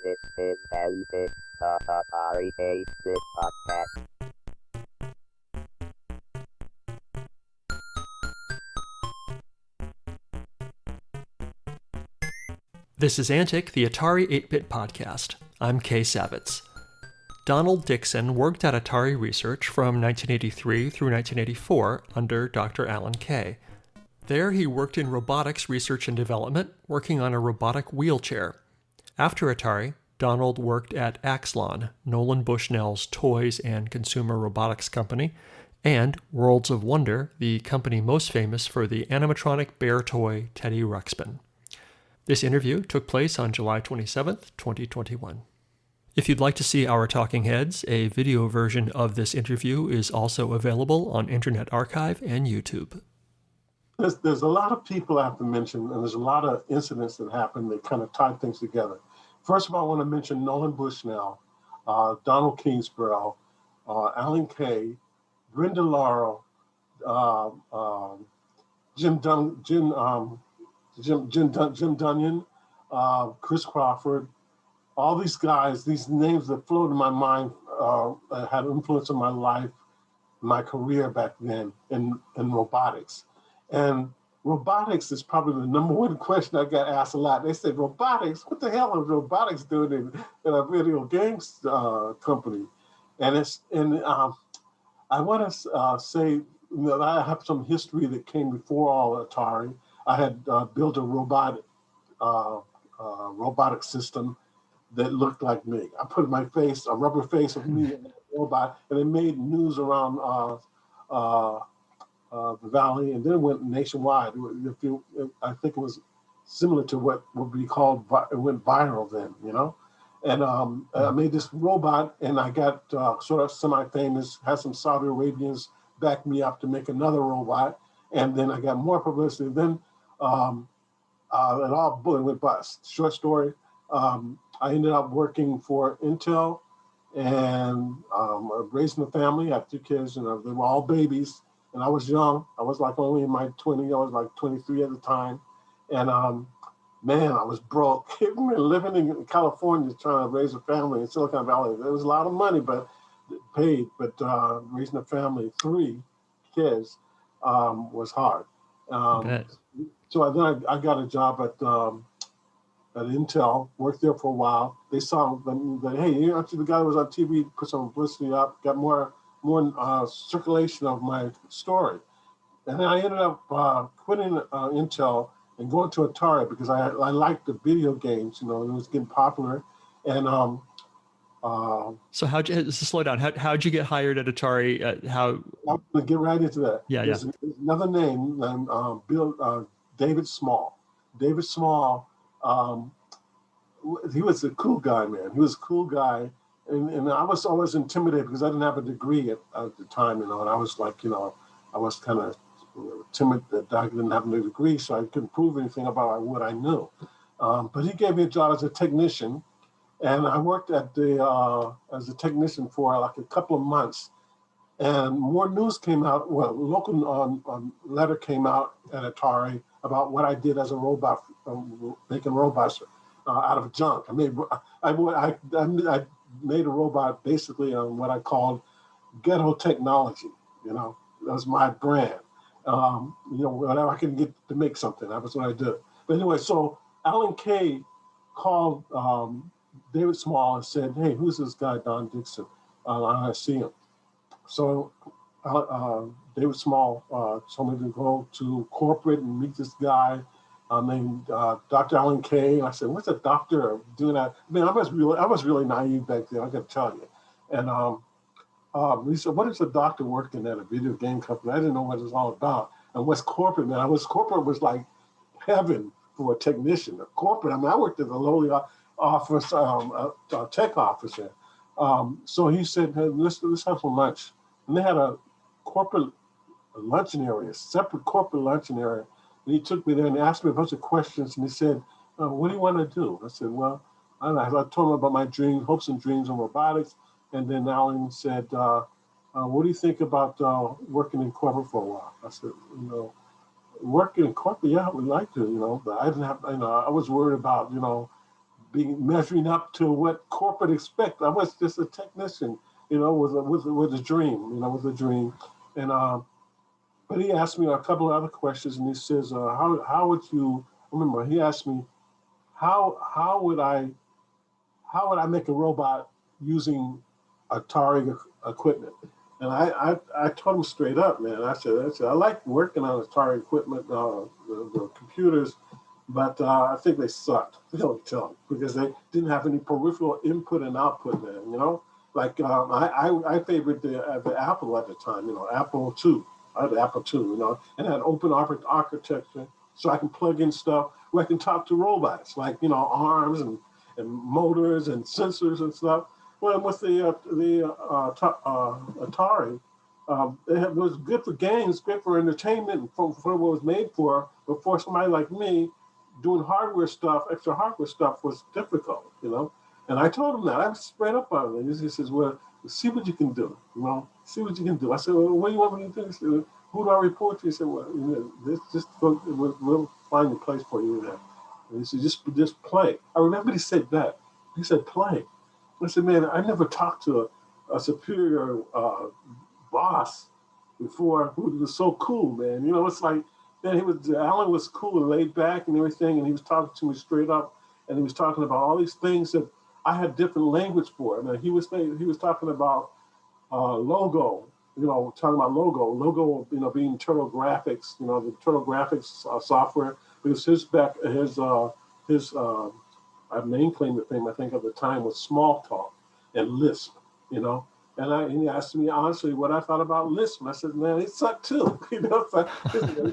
This is Antic, the Atari 8-bit podcast. This is Antic, the Atari 8-bit podcast. I'm Kay Savitz. Donald Dickson worked at Atari Research from 1983 through 1984 under Dr. Alan Kay. There he worked in robotics research and development, working on a robotic wheelchair. After Atari, Donald worked at Axlon, Nolan Bushnell's toys and consumer robotics company, and Worlds of Wonder, the company most famous for the animatronic bear toy Teddy Ruxpin. This interview took place on July 27, 2021. If you'd like to see our talking heads, a video version of this interview is also available on Internet Archive and YouTube. There's a lot of people I have to mention, and there's a lot of incidents that happen that kind of tie things together. First of all, I want to mention Nolan Bushnell, Donald Kingsborough, Alan Kay, Brenda Laurel, Jim Dunyan, Chris Crawford, all these guys, these names that flowed in my mind had influence on my life, my career back then in robotics. And robotics is probably the number one question I got asked a lot. They said, robotics? What the hell is robotics doing in a video games company? And I want to say that I have some history that came before all Atari. I had built a robotic system that looked like me. I put my face, a rubber face of me in a robot, and it made news around the Valley, and then it went nationwide. I think it was similar to what would be called, it went viral then, you know? And I made this robot, and I got sort of semi-famous, had some Saudi Arabians back me up to make another robot, and then I got more publicity. Then it all went bust. Short story, I ended up working for Intel and raising a family. I have 2 kids, and they were all babies. And I was young. I was like only in my 20s. I was like 23 at the time. And man, I was broke. Living in California, trying to raise a family in Silicon Valley. There was a lot of money, but paid. But raising a family, 3 kids, was hard. So then I got a job at Intel, worked there for a while. They saw that, hey, you know, the guy that was on TV, put some publicity up, got more circulation of my story. And then I ended up quitting Intel and going to Atari because I liked the video games, you know, it was getting popular. And so slow down. How'd you get hired at Atari? I'm going to get right into that. There's another name named David Small. David Small, he was a cool guy, man. He was a cool guy. And I was always intimidated because I didn't have a degree at the time, you know, and I was like, you know, I was kind of timid that I didn't have a degree, so I couldn't prove anything about what I knew. But he gave me a job as a technician, and I worked at as a technician for like a couple of months, and more news came out. Well, local letter came out at Atari about what I did as a robot, making robots out of junk. I made a robot basically on what I called ghetto technology. You know, that was my brand. You know, whatever I can get to make something, that was what I did. But anyway, so Alan Kay called David Small and said, hey, who's this guy, Don Dickson? I want to see him. So David Small told me to go to corporate and meet this guy named Dr. Alan Kay. And I said, what's a doctor doing that? I mean, I was really naive back then, I got to tell you. And he said, what is a doctor working at a video game company? I didn't know what it was all about. And what's corporate, man? Corporate was like heaven for a technician. Corporate, I mean, I worked at the lowly office, tech office there. So he said, hey, let's have some lunch. And they had a corporate luncheon area, separate corporate luncheon area. And he took me there and asked me a bunch of questions. And he said, what do you want to do? I said, well, I don't know. I told him about my dreams, hopes and dreams in robotics. And then Alan said, what do you think about working in corporate for a while? I said, you know, working in corporate, yeah, I would like to, you know, but I didn't have, you know, I was worried about, you know, being measuring up to what corporate expect. I was just a technician, with a dream, with a dream. And but he asked me a couple of other questions, and he says, how would you? Remember, he asked me, how would I make a robot using Atari equipment? And I told him straight up, man. I said I like working on Atari equipment, the computers, but I think they sucked. Really tell him, because they didn't have any peripheral input and output, man. Like I favored the Apple at the time, Apple II. I had Apple II, and had open architecture, so I can plug in stuff where I can talk to robots, like arms and motors and sensors and stuff. Well, with the Atari, it was good for games, good for entertainment, and for what it was made for. But for somebody like me, doing hardware stuff, extra hardware stuff, was difficult, And I told him that. I was straight up on it. He says, "Well, see what you can do, see what you can do." I said, "Well, what do you want me to do?" He said, "Who do I report to?" He said, "Well, we'll find a place for you there." And he said, just play. I remember he said that. He said, "Play." I said, "Man, I never talked to a superior boss before who was so cool, man." It's like, man, Alan was cool and laid back and everything, and he was talking to me straight up, and he was talking about all these things that I had different language for. And he was talking about logo, talking about logo, being Turtle Graphics, the Turtle Graphics software. Because his main claim to fame, I think, at the time was Smalltalk and Lisp, And he asked me honestly what I thought about Lisp. And I said, "Man, it sucked too." So,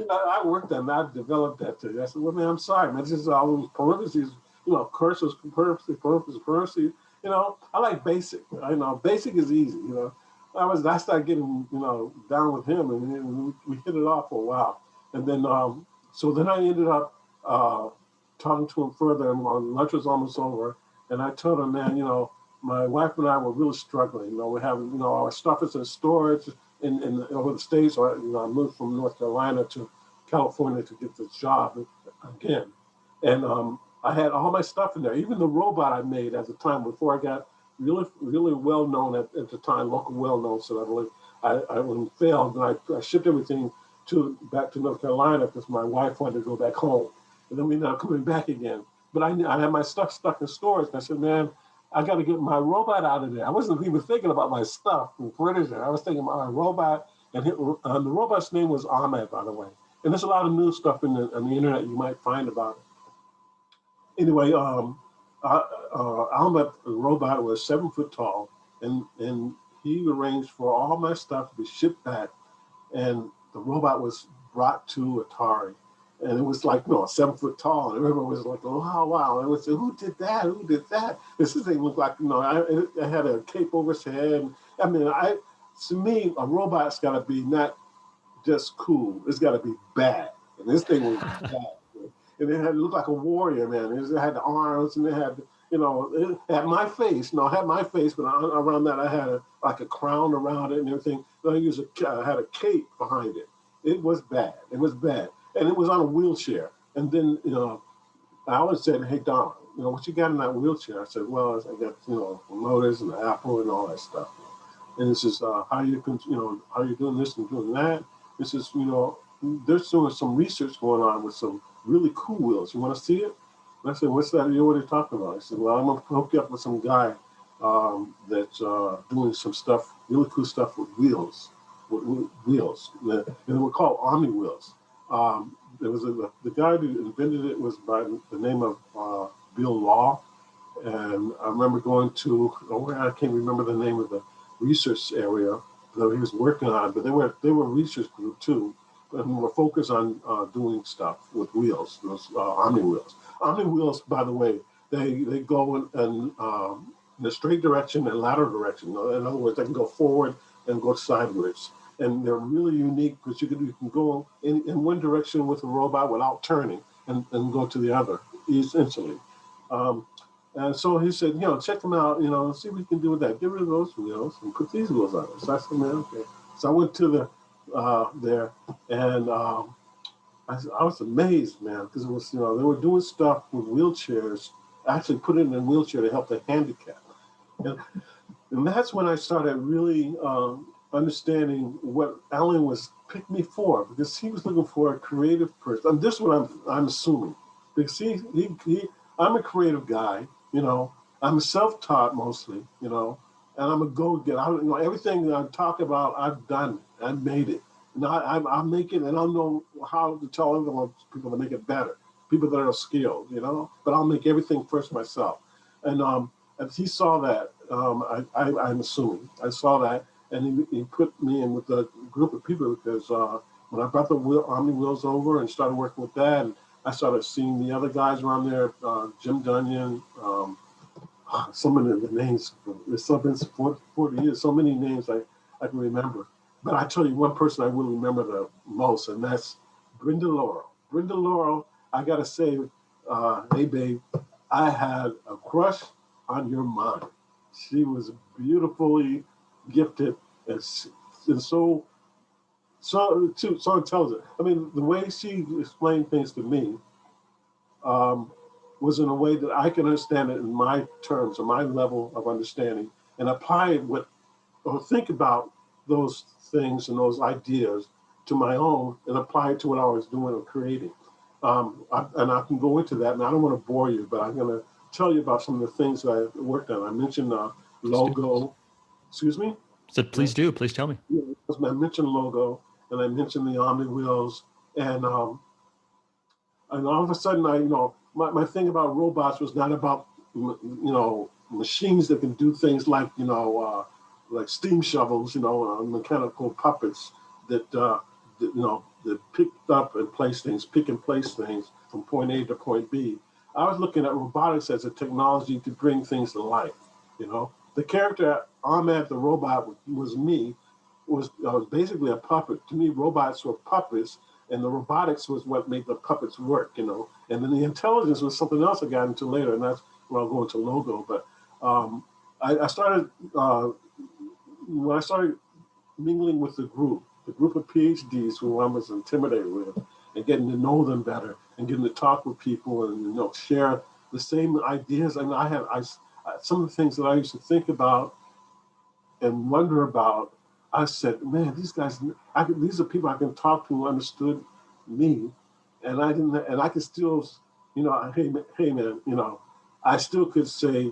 I worked on that, I developed that too. I said, "Well, man, I'm sorry, man. This is all those parentheses, curses, parentheses. I like basic. Basic is easy. I started getting, down with him, and we hit it off for a while. And then, so then I ended up talking to him further, and lunch was almost over. And I told him, "Man, my wife and I were really struggling. We're having, our stuff is in storage in over the States. Or, I moved from North Carolina to California to get this job again. And I had all my stuff in there, even the robot I made at the time before I got really, really well known at the time, local well known. So I when it failed, and I shipped everything back to North Carolina because my wife wanted to go back home. And then we ended up coming back again. But I had my stuff stuck in storage. And I said, "Man, I got to get my robot out of there." I wasn't even thinking about my stuff in furniture. I was thinking about my robot, and the robot's name was Ahmed, by the way. And there's a lot of new stuff on the internet you might find about it. Anyway, Ahmed, the robot, was 7 foot tall, and he arranged for all my stuff to be shipped back, and the robot was brought to Atari. And it was like, 7 foot tall. And everyone was like, "Oh, wow." And I would say, "Who did that? Who did that?" This thing looked like, I had a cape over his head. I mean, to me, a robot's got to be not just cool. It's got to be bad. And this thing was bad. And it looked like a warrior, man. It had the arms, and it had, it had my face. I had my face, but around that I had a crown around it and everything. Then I had a cape behind it. It was bad. It was bad. And it was on a wheelchair. And then, I always said, "Hey, Don, what you got in that wheelchair?" I said, "Well, I got, the motors and the Apple and all that stuff." And it says, how you doing this and doing that? This is, there's some research going on with some really cool wheels. You want to see it? And I said, "What's that? What are you talking about?" I said, "Well, I'm going to hook you up with some guy that's doing some stuff, really cool stuff with wheels. And they were called Omni wheels. There was the guy who invented it was by the name of Bill Law, and I remember going to I can't remember the name of the research area that he was working on, but they were a research group too, and were focused on doing stuff with wheels, those Omni wheels. Omni wheels, by the way, they go in a straight direction and lateral direction. In other words, they can go forward and go sideways. And they're really unique because you can go in one direction with a robot without turning and go to the other instantly. And so he said, check them out, see what you can do with that. Get rid of those wheels and put these wheels on it. So I said, "Man, okay." So I went to there, and I was amazed, man, because it was, they were doing stuff with wheelchairs actually put it in a wheelchair to help the handicapped. And that's when I started really understanding what Alan was picking me for, because he was looking for a creative person. And this is what I'm assuming, because I'm a creative guy, I'm self-taught mostly, and I'm a go-getter. Everything that I talk about, I've done it, I've made it. And I'll make it, and I'll know how to tell other people to make it better, people that are skilled, but I'll make everything first myself. And he saw that, I'm assuming, I saw that, and he put me in with a group of people, because when I brought the Omni Wheels over and started working with that, and I started seeing the other guys around there, Jim Dunyan, some of the names, it's been 40 years, so many names I can remember. But I tell you one person I will remember the most, and that's Brenda Laurel. Brenda Laurel, I got to say, hey, babe, I had a crush on your mind. She was beautifully gifted and so intelligent. I mean, the way she explained things to me was in a way that I can understand it in my terms or my level of understanding, and apply it or think about those things and those ideas to my own and apply it to what I was doing or creating. And I can go into that, and I don't want to bore you, but I'm going to tell you about some of the things that I worked on. I mentioned logo. Excuse me? So please do. Please tell me. Yeah, I mentioned logo, and I mentioned the Omni Wheels, and all of a sudden, my thing about robots was not about machines that can do things like steam shovels, mechanical puppets that pick and place things from point A to point B. I was looking at robotics as a technology to bring things to life. The character Ahmed the robot was me, was basically a puppet. To me, robots were puppets, and the robotics was what made the puppets work. And then the intelligence was something else I got into later, and that's when I'll go into logo. But I started when I started mingling with the group of PhDs who I was intimidated with, and getting to know them better, and getting to talk with people, and share the same ideas. I mean, some of the things that I used to think about and wonder about. I said, man, these guys, these are people I can talk to who understood me, and I could still, hey man, I still could say,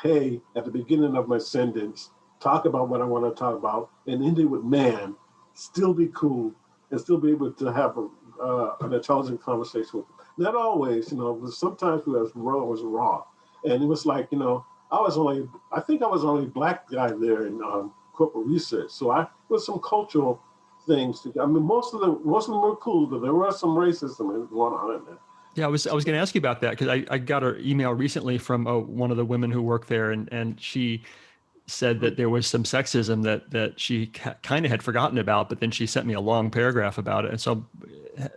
hey, at the beginning of my sentence, talk about what I want to talk about, and end it with man, still be cool, and still be able to have an intelligent conversation with them. Not always, but sometimes it was raw. And it was like, I think I was the only black guy there in corporate research. So with some cultural things. I mean, most of them were cool, but there was some racism going on in there. Yeah, I was going to ask you about that, because I got an email recently from one of the women who worked there, and she said that there was some sexism that she kind of had forgotten about, but then she sent me a long paragraph about it. And so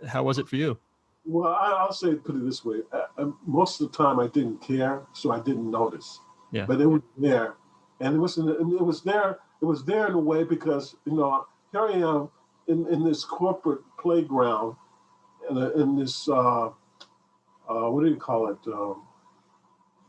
how was it for you? Well, I'll put it this way. Most of the time I didn't care, so I didn't notice. Yeah. But it was there. And it was there in a way because, here I am in this corporate playground, in this, what do you call it?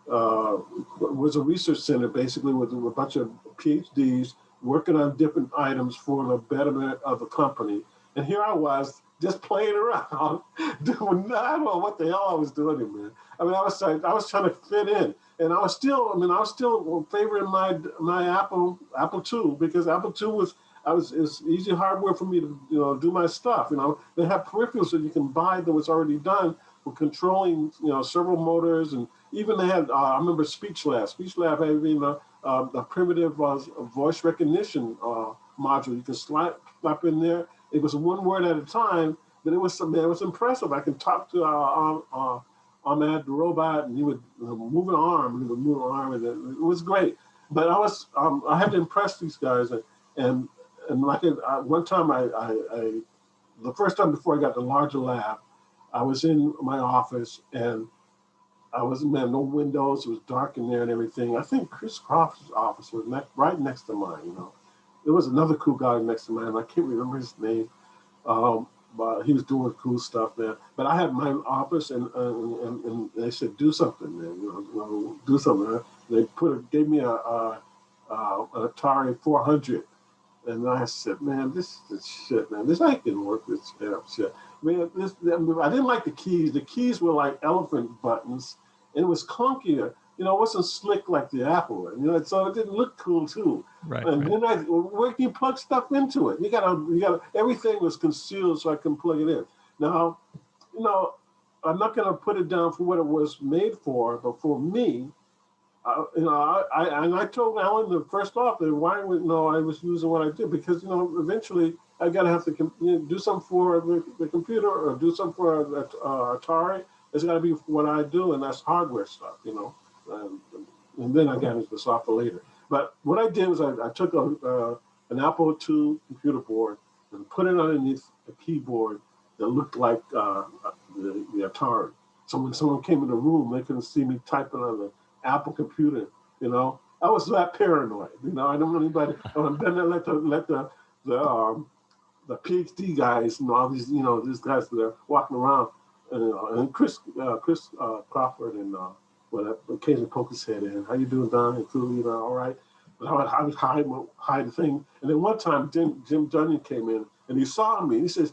Was a research center basically with a bunch of PhDs working on different items for the betterment of the company. And here I was just playing around, doing, I don't know what the hell I was doing, man. I mean, I was trying to fit in, and I was still favoring my Apple II, because Apple II it's easy hardware for me to do my stuff. They have peripherals that you can buy that was already done for controlling several motors, and even they had I remember SpeechLab. SpeechLab had even a primitive voice recognition module you can slap in there. It was one word at a time, but it was impressive. I can talk to Ahmed the robot, and he would move an arm, and it was great. But I had to impress these guys, and like one time the first time before I got the larger lab, I was in my office, and no windows. It was dark in there and everything. I think Chris Croft's office was right next to mine. There was another cool guy next to mine. I can't remember his name. but he was doing cool stuff, man. But I had my office, and they said, do something, man. Do something. They gave me an Atari 400, and I said, man, this shit, man. This ain't gonna work. This shit, man. I didn't like the keys. The keys were like elephant buttons, and it was clunkier. It wasn't slick like the Apple, so it didn't look cool too. Right. And then where can you plug stuff into it? You gotta. Everything was concealed, so I can plug it in. Now, I'm not gonna put it down for what it was made for, but for me, I told Alan the first off that I was using what I did because eventually I gotta have to do something for the computer or do something for Atari. It's gotta be what I do, and that's hardware stuff, and then I got into the software later. But what I did was I took an Apple II computer board and put it underneath a keyboard that looked like the Atari. So when someone came in the room, they couldn't see me typing on the Apple computer. I was that paranoid. I don't want anybody. Then I let the PhD guys and all these these guys that are walking around, and Chris Crawford and. Occasionally poke his head in. How you doing, Don? And cool, all right. But I would hide the thing. And then one time, Jim Dunning came in and he saw me. He says,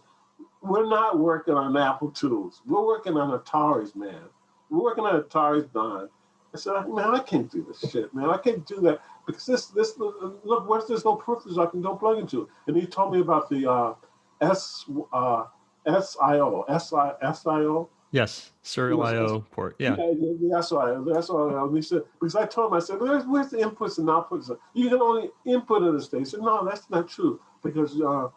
"We're not working on Apple IIs. We're working on Ataris, man. We're working on Ataris, Don." I said, "Man, I can't do this shit, man. I can't do that because this look. What if there's no peripherals I can don't plug into?" And he told me about the SIO. Yes, serial I/O port. Yeah. That's why. And he said, because I told him, I said, where's the inputs and outputs? You can only input in the state. He said, no, that's not true because the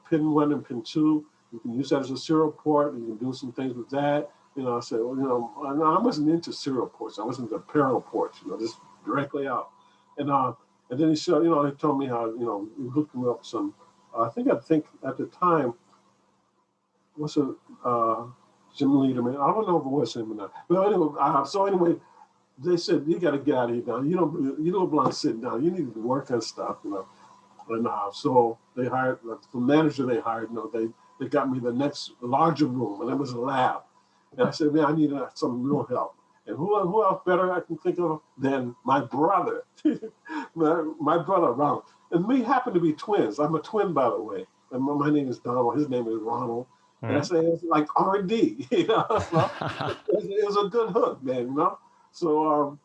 pin 1 and pin 2, you can use that as a serial port. And you can do some things with that. I said, well, I wasn't into serial ports. I wasn't into parallel ports. Just directly out. And then he showed, he told me how, he hooked me up some. I think at the time, what's a Jim Lederman. I don't know if it was him or not. But anyway, they said, you got to get out of here now. You don't belong sitting down. You need to work on stuff, And so they hired, the manager they hired, they got me the next larger room, and it was a lab. And I said, man, I need some real help. And who else better I can think of than my brother, my brother Ronald. And we happen to be twins. I'm a twin, by the way. And my name is Donald. His name is Ronald. And I say it's like R&D, it was a good hook, man, So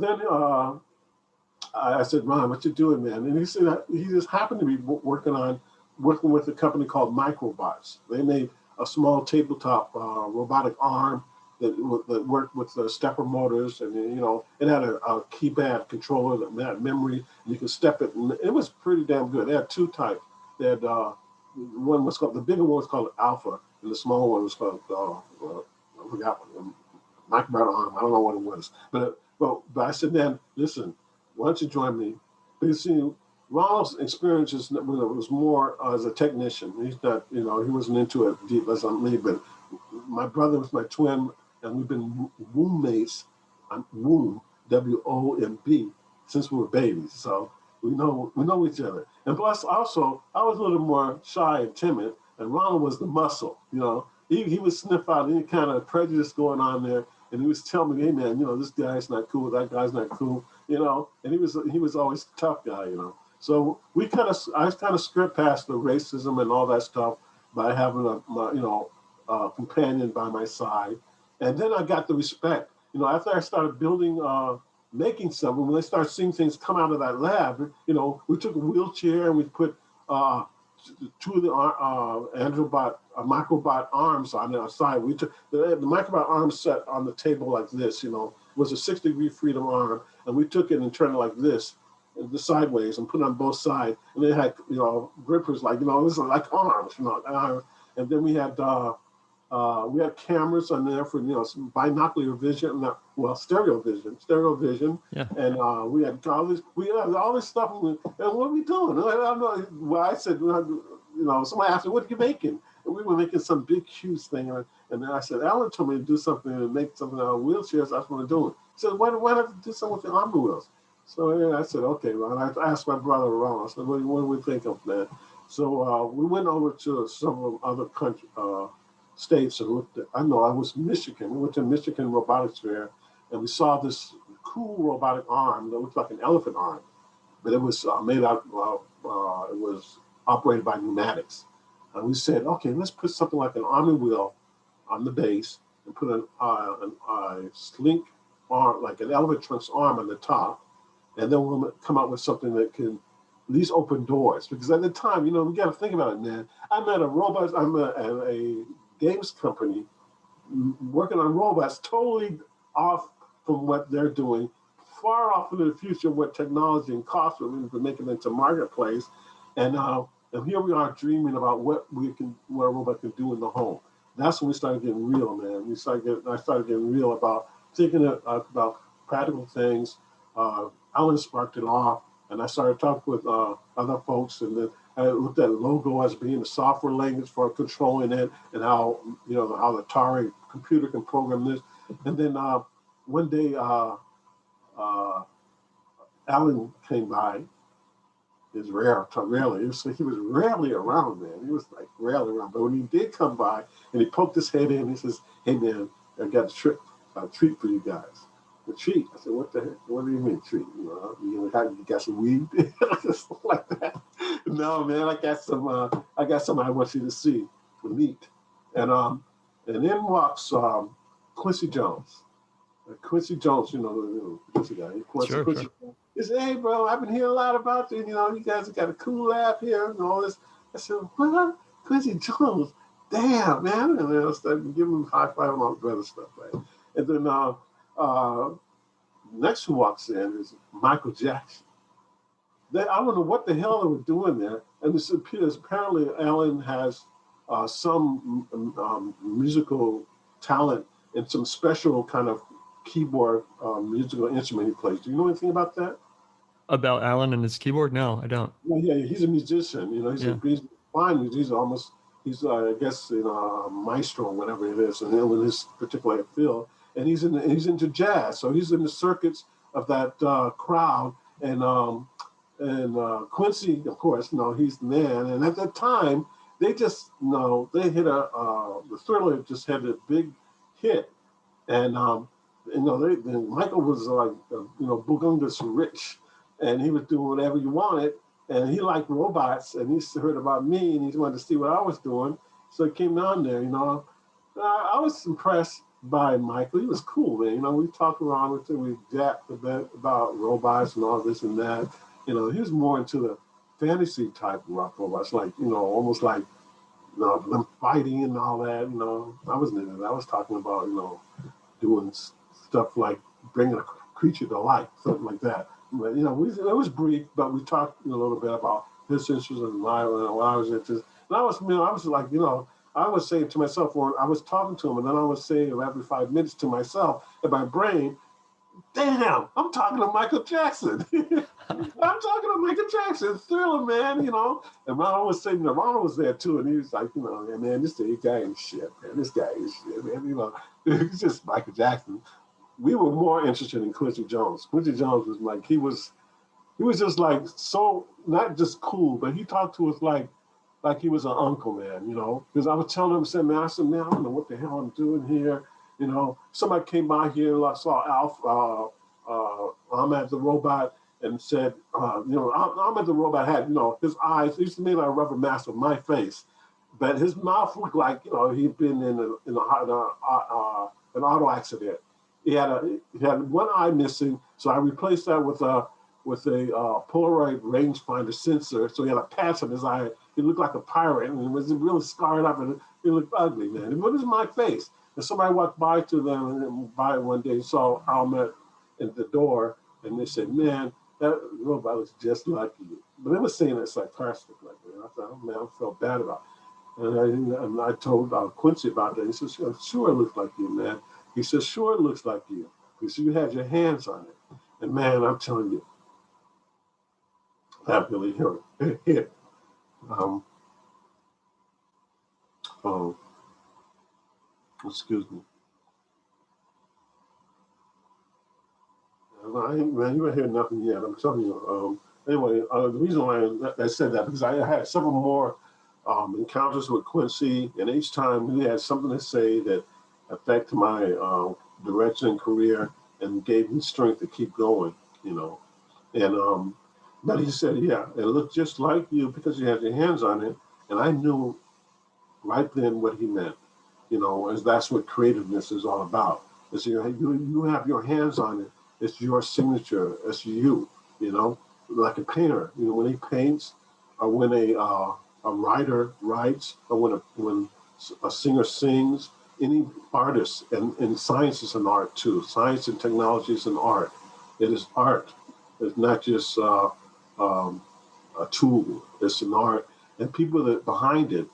then I said, Ron, what you doing, man? And he said he just happened to be working with a company called Microbots. They made a small tabletop robotic arm that worked with the stepper motors, and it had a keypad controller that had memory. And you could step it, and it was pretty damn good. They had two types. They had one was called, the bigger one was called Alpha, and the smaller one was called I forgot what, Microbot arm. I don't know what it was, but I said, man, listen, why don't you join me? Because Ronald's experience was more as a technician. He's not, he wasn't into it deep as me, but my brother was my twin, and we've been womb mates, womb, W-O-M-B, since we were babies. So we know each other. And plus, also, I was a little more shy and timid, and Ronald was the muscle. He would sniff out any kind of prejudice going on there, and he was telling me, hey man, this guy's not cool, that guy's not cool, and he was always a tough guy, So I kind of skirt past the racism and all that stuff by having a companion by my side. And then I got the respect. After I started building, making something, when I started seeing things come out of that lab, we took a wheelchair and we put two of the microbot arms on the side. We took the microbot arm set on the table like this, was a 6-degree freedom arm, and we took it and turned it like this, the sideways, and put it on both sides. And they had, grippers like, it was like arms, and then we had cameras on there for, some binocular vision, stereo vision. Yeah. And we had all this stuff. And what are we doing? I don't know. Well, I said, somebody asked me, what are you making? And we were making some big, huge thing. And then I said, Alan told me to do something and make something out of wheelchairs. I just want to do it. He said, why not do something with the armor wheels? So I said, okay, Ron. I asked my brother Ron. I said, what do we think of that? So we went over to some other country, states and looked at, I know I was in Michigan. We went to Michigan Robotics Fair and we saw this cool robotic arm that looked like an elephant arm, but it was made out, it was operated by pneumatics. And we said, okay, let's put something like an army wheel on the base and put a slink arm, like an elephant trunk's arm on the top. And then we'll come out with something that can at least open doors. Because at the time, you know, we got to think about it, man. I'm at a games company working on robots totally off from what they're doing, far off into the future of what technology and cost we're making into marketplace. And here we are dreaming about what a robot can do in the home. That's when we started getting real, man. I started getting real about thinking about practical things. Alan sparked it off, and I started talking with other folks, and then I looked at Logo as being the software language for controlling it, and how the Atari computer can program this. And then one day, Alan came by. It's rare, rarely. He was rarely around, man. He was like rarely around. But when he did come by, and he poked his head in, and he says, "Hey, man, I got a treat for you guys." The treat. I said, "What the heck? What do you mean treat? You got some weed?" Stuff like that. No, man, I got some I want you to see, the meat. And in walks Quincy Jones. Quincy Jones, Quincy guy. Sure. Quincy Jones. He said, "Hey, bro, I've been hearing a lot about you. You guys have got a cool app here and all this." I said, "What? Quincy Jones? Damn, man!" And then I started giving him high five and all the other stuff, right? And then next who walks in is Michael Jackson. I don't know what the hell they were doing there. And this appears apparently Alan has some musical talent and some special kind of keyboard musical instrument he plays. Do you know anything about that? About Alan and his keyboard? No, I don't. Well, yeah, he's a musician. He's a fine. He's I guess a maestro or whatever it is, and in his particular field. And he's into jazz, so he's in the circuits of that crowd. And Quincy, of course, he's the man. And at that time, they just they hit the Thriller just had a big hit, and Michael was like Bugungus rich, and he was doing whatever you wanted, and he liked robots, and he heard about me, and he wanted to see what I was doing, so he came down there. I was impressed by Michael. He was cool, man. We talked around with him, we jacked a bit about robots and all this and that. He was more into the fantasy type rock robots, like almost like them fighting and all that. I wasn't into that. I was talking about doing stuff like bringing a creature to life, something like that. But it was brief, but we talked a little bit about his interest and what I was interested. And I was like, I was saying to myself, or I was talking to him, and then I was saying every 5 minutes to myself in my brain, "Damn, I'm talking to Michael Jackson." I'm talking to Michael Jackson, Thriller, man, And Ronald was saying, Ronald was there too, and he was like, man, this guy ain't shit, man. This guy ain't shit, man. It's just Michael Jackson. We were more interested in Quincy Jones. Quincy Jones was like, he was just like so not just cool, but he talked to us like he was an uncle, man, Because I was telling him, man, I don't know what the hell I'm doing here. Somebody came by here and I saw Alf, Ahmed the robot, and said, Ahmed the robot had, his eyes, he used to make like a rubber mask of my face, but his mouth looked like, he'd been in an auto accident. He had one eye missing, so I replaced that with a Polaroid rangefinder sensor. So he had a patch on his eye. He looked like a pirate, and it was really scarred up, and it looked ugly, man. It was my face. And somebody walked by to them and by one day and saw Ahmed at the door, and they said, "Man, that robot was just like you." But they were saying it sarcastic, like that. I thought, oh, man, I felt bad about it. And I told Quincy about that. He said, "Sure, it looks like you, man." He said, "Sure, it looks like you. Because you had your hands on it." And man, I'm telling you, that really hit. Excuse me. Man, you ain't hear nothing yet. I'm telling you, anyway, the reason why I said that, because I had several more encounters with Quincy, and each time he had something to say that affected my direction and career and gave me strength to keep going, you know. And but he said, yeah, it looked just like you because you had your hands on it. And I knew right then what he meant, you know, as that's what creativeness is all about. Is you have your hands on it. It's your signature. It's you, you know, like a painter. You know, when he paints, or when a writer writes, or when a singer sings, any artist, and science is an art too. Science and technology is an art. It is art. It's not just a tool. It's an art, and people that behind it,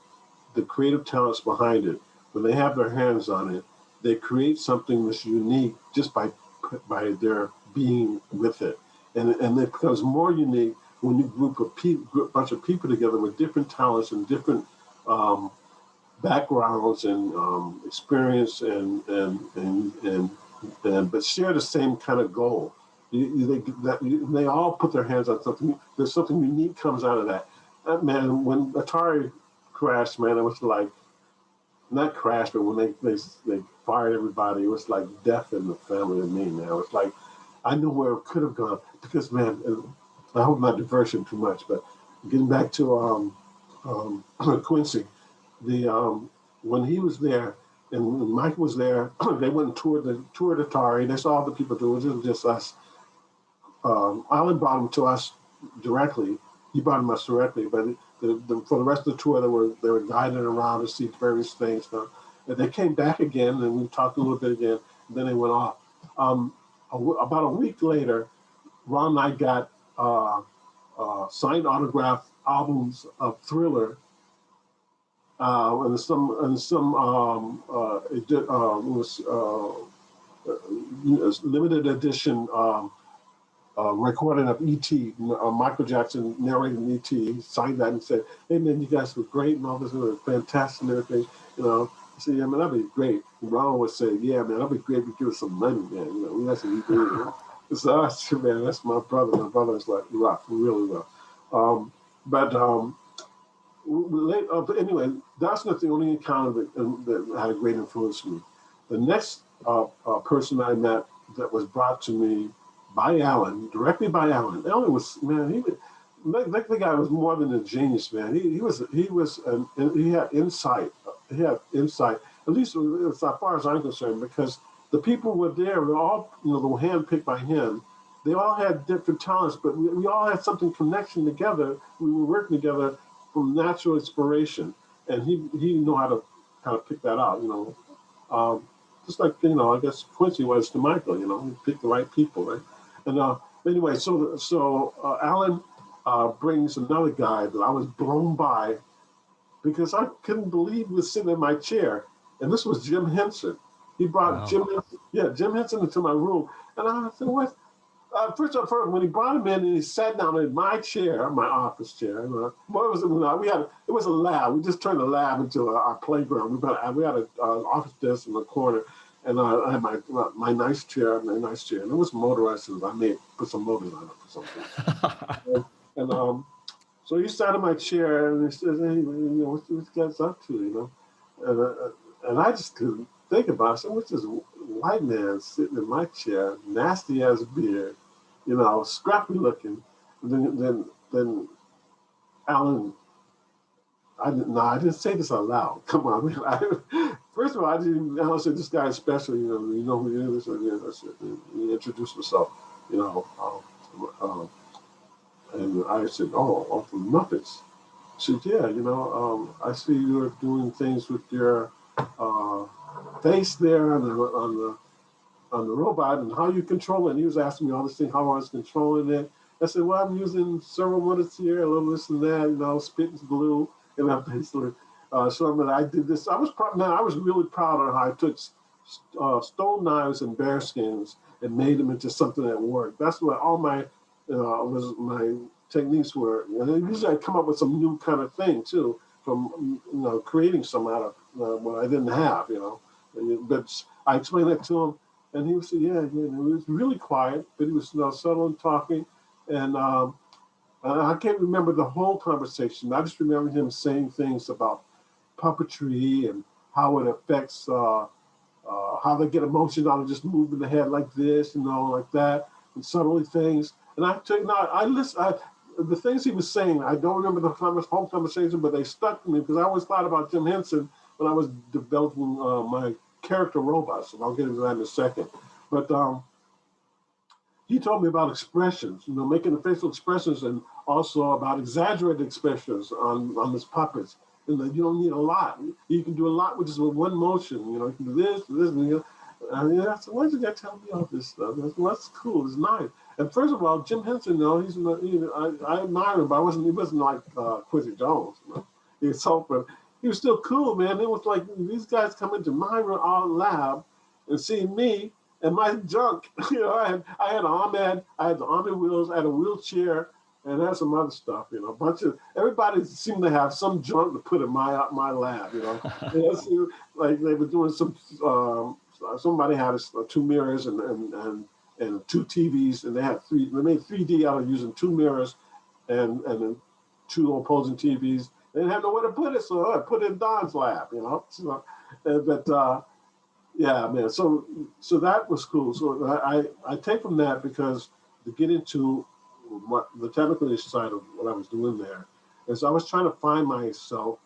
the creative talents behind it, when they have their hands on it, they create something that's unique just by their being with it, and it becomes more unique when you group a bunch of people together with different talents and different backgrounds and experience and but share the same kind of goal. They all put their hands on something. There's something unique comes out of that. Man, when Atari crashed, man, it was like, not crashed, but when they fired everybody, it was like death in the family of me, man. It was like, I knew where it could have gone because, man, I hope not diversion too much, but getting back to Quincy, when he was there and Mike was there, they went and toured Atari. They saw all the people do it. It was just us. Alan brought him to us directly. He brought him us directly, but for the rest of the tour, they were guided around to see various things. And they came back again, and we talked a little bit again. And then they went off. About a week later, Ron and I got signed autograph albums of Thriller, and some it was limited edition. Recording of E.T., Michael Jackson narrating E.T. He signed that and said, "Hey man, you guys were great and all this, was fantastic and everything." You know, I said, "Yeah man, that'd be great." And Ron would say, "Yeah man, that'd be great if you give us some money, man. You know, that's what we do." You know? So I said, "Man, that's my brother. My brother is like rock really well." But anyway, that's not the only encounter that had a great influence on me. The next person I met that was brought to me by Alan, directly by Alan. Alan was, man, the guy was more than a genius, man. He had insight. He had insight, at least as far as I'm concerned, because the people were there, were all, they were handpicked by him. They all had different talents, but we all had something connection together. We were working together from natural inspiration, and he knew how to kind of pick that out, just like, I guess Quincy was to Michael, he picked the right people, right? And anyway, so Alan brings another guy that I was blown by because I couldn't believe he was sitting in my chair. And this was Jim Henson. He brought Jim Henson into my room. And I said, what? First, when he brought him in and he sat down in my chair, my office chair, it was a lab. We just turned the lab into our playground. We had an office desk in the corner. And I had my nice chair, and it was motorized. So I may put some motors on it or something. and so he sat in my chair, and he says, "Hey, what's this guy's up to?" And I just couldn't think about it. I said, "What's this white man sitting in my chair, nasty as beard, scrappy looking?" And then Alan. I didn't say this out loud. Come on, man. First of all, I said, "This guy is special. You know who he is." I said, he introduced himself. And I said, "Oh, from Muppets." She said, "Yeah, I see you're doing things with your face there on the robot, and how you control it." And he was asking me all this thing, how I was controlling it. I said, "Well, I'm using several motors here, a little this and that, spitting glue." And I basically showed him that I did this. I was really proud of how I took stone knives and bear skins and made them into something that worked. That's what all my my techniques were. And usually I come up with some new kind of thing too, from creating some out of what I didn't have. But I explained that to him, and he would say, "Yeah." And it was really quiet, but he was subtle and talking, and I can't remember the whole conversation. I just remember him saying things about puppetry and how it affects how they get emotions out of just moving the head like this, like that, and subtly things. And I took now I listen. The things he was saying, I don't remember the whole conversation, but they stuck to me because I always thought about Jim Henson when I was developing my character robots, and I'll get into that in a second. But he told me about expressions, making the facial expressions, and also about exaggerated expressions on his puppets. And that you don't need a lot. You can do a lot with just one motion. You can do this, and I mean, I said, why did you guys tell me all this stuff? I said, well, that's cool. It's nice. And first of all, Jim Henson, I admire him, but he wasn't like Quincy Jones. He was so, but he was still cool, man. It was like these guys come into my lab and see me and my junk. I had Ahmed, I had the Ahmed wheels, I had a wheelchair, and had some other stuff. A bunch of everybody seemed to have some junk to put in my lab. Like they were doing some. Somebody had two mirrors and two TVs, and they made 3D out of using two mirrors and two opposing TVs. They didn't have nowhere to put it, so I put it in Don's lab. Yeah, man. So that was cool. So I take from that because to get into the technical side of what I was doing there is I was trying to find myself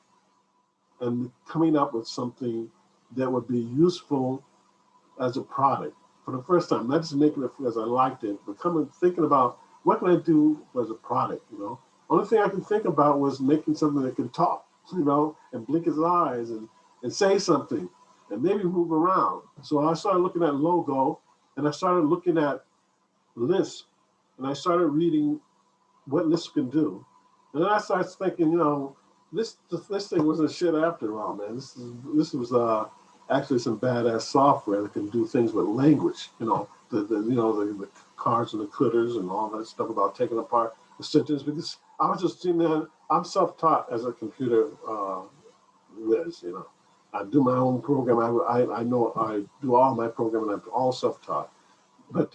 and coming up with something that would be useful as a product for the first time, not just making it because I liked it, but thinking about what can I do as a product. Only thing I could think about was making something that could talk, and blink his eyes and say something and maybe move around. So I started looking at logo, and I started looking at Lisp, and I started reading what Lisp can do. And then I started thinking, this thing wasn't shit after all, man. This was actually some badass software that can do things with language. The cars and the cutters and all that stuff about taking apart the sentence. Because I was just, man, I'm self-taught as a computer whiz. I do my own program. I know I do all my programming. I'm all self-taught, but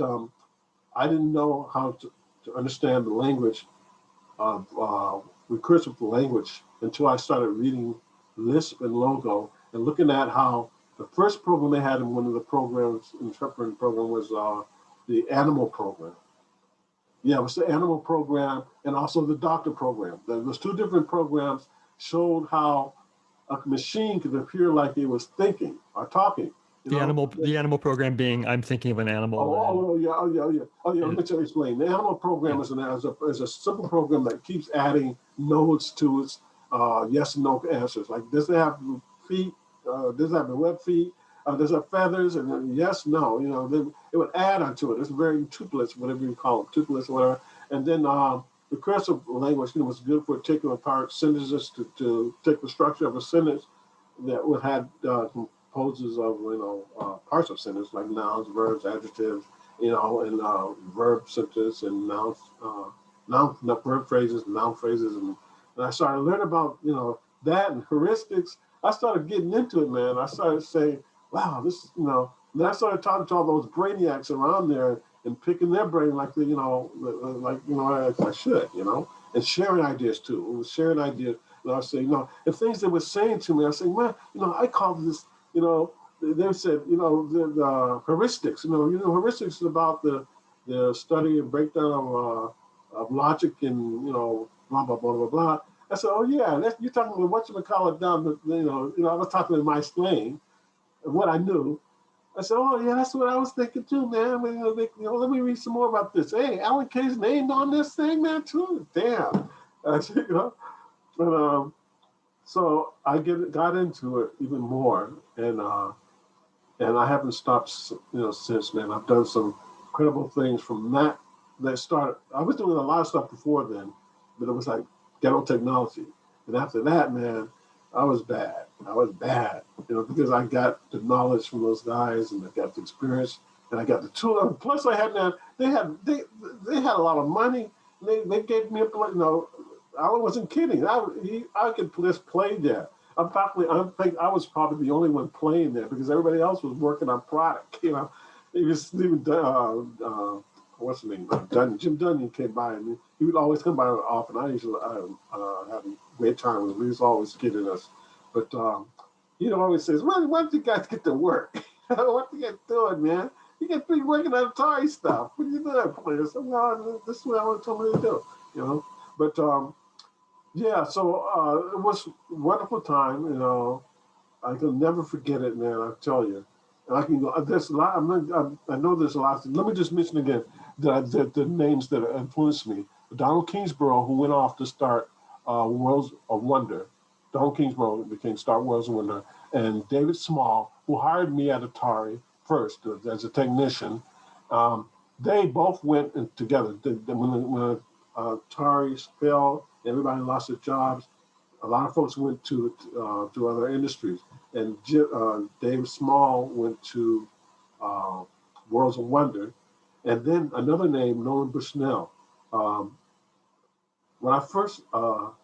I didn't know how to understand the language of recursive language until I started reading Lisp and Logo and looking at how the first program they had in one of the programs, interpreting program, was the animal program. Yeah, it was the animal program and also the doctor program. Those two different programs showed how a machine could appear like it was thinking or talking. The animal program being, I'm thinking of an animal. Oh yeah. Let me tell you, explain. The animal program is a simple program that keeps adding nodes to its yes and no answers. Like, does it have feet? Does it have the web feet? Does it have feathers? And then yes, no. It would add onto it. It's very tuplets, whatever you call it, tuplets, whatever. And then the recursive language was good for taking apart sentences to take the structure of a sentence that would have composes of parts of sentence like nouns, verbs, adjectives, and verb sentence and nouns, verb phrases, noun phrases, and I started learning about that and heuristics. I started getting into it, man. I started saying, wow, this is Then I started talking to all those brainiacs around there and picking their brain like I should, and sharing ideas too. It was sharing ideas. And I was saying, and things they were saying to me, I was saying, man, I call this, they said, the heuristics. Heuristics is about the study and breakdown of logic and blah blah blah blah blah. I said, oh yeah, you're talking about whatchamacallit down. I was talking in my slang and what I knew. I said, oh yeah, that's what I was thinking too, man. I mean, let me read some more about this. Hey, Alan Kay's named on this thing, man, too. Damn. I said, but so I got into it even more, and I haven't stopped, since, man. I've done some incredible things from that started. I was doing a lot of stuff before then, but it was like ghetto technology. And after that, man, I was bad. Because I got the knowledge from those guys, and I got the experience, and I got the tool. Plus, I had that. They had a lot of money. They gave me I wasn't kidding. I could just play there. I think I was probably the only one playing there because everybody else was working on product. It was even what's his name? Jim Dunn came by, and he would always come by often. I usually have a great time with him. He was always kidding us. But he always says, why don't you guys get to work? What you guys doing, man? You get to be working on Atari stuff. What are you doing, players? So, well, this is what I want to tell me to do, you know. But yeah, so it was a wonderful time, you know. I can never forget it, man. I tell you. And I can go. There's a lot. I know there's a lot. Let me just mention again the names that influenced me. Donald Kingsborough, who went off to start Worlds of Wonder. Donald Kingsborough became Start Worlds of Wonder, and David Small, who hired me at Atari first as a technician. They both went together. When Atari fell, everybody lost their jobs. A lot of folks went to other industries, and David Small went to Worlds of Wonder, and then another name, Nolan Bushnell.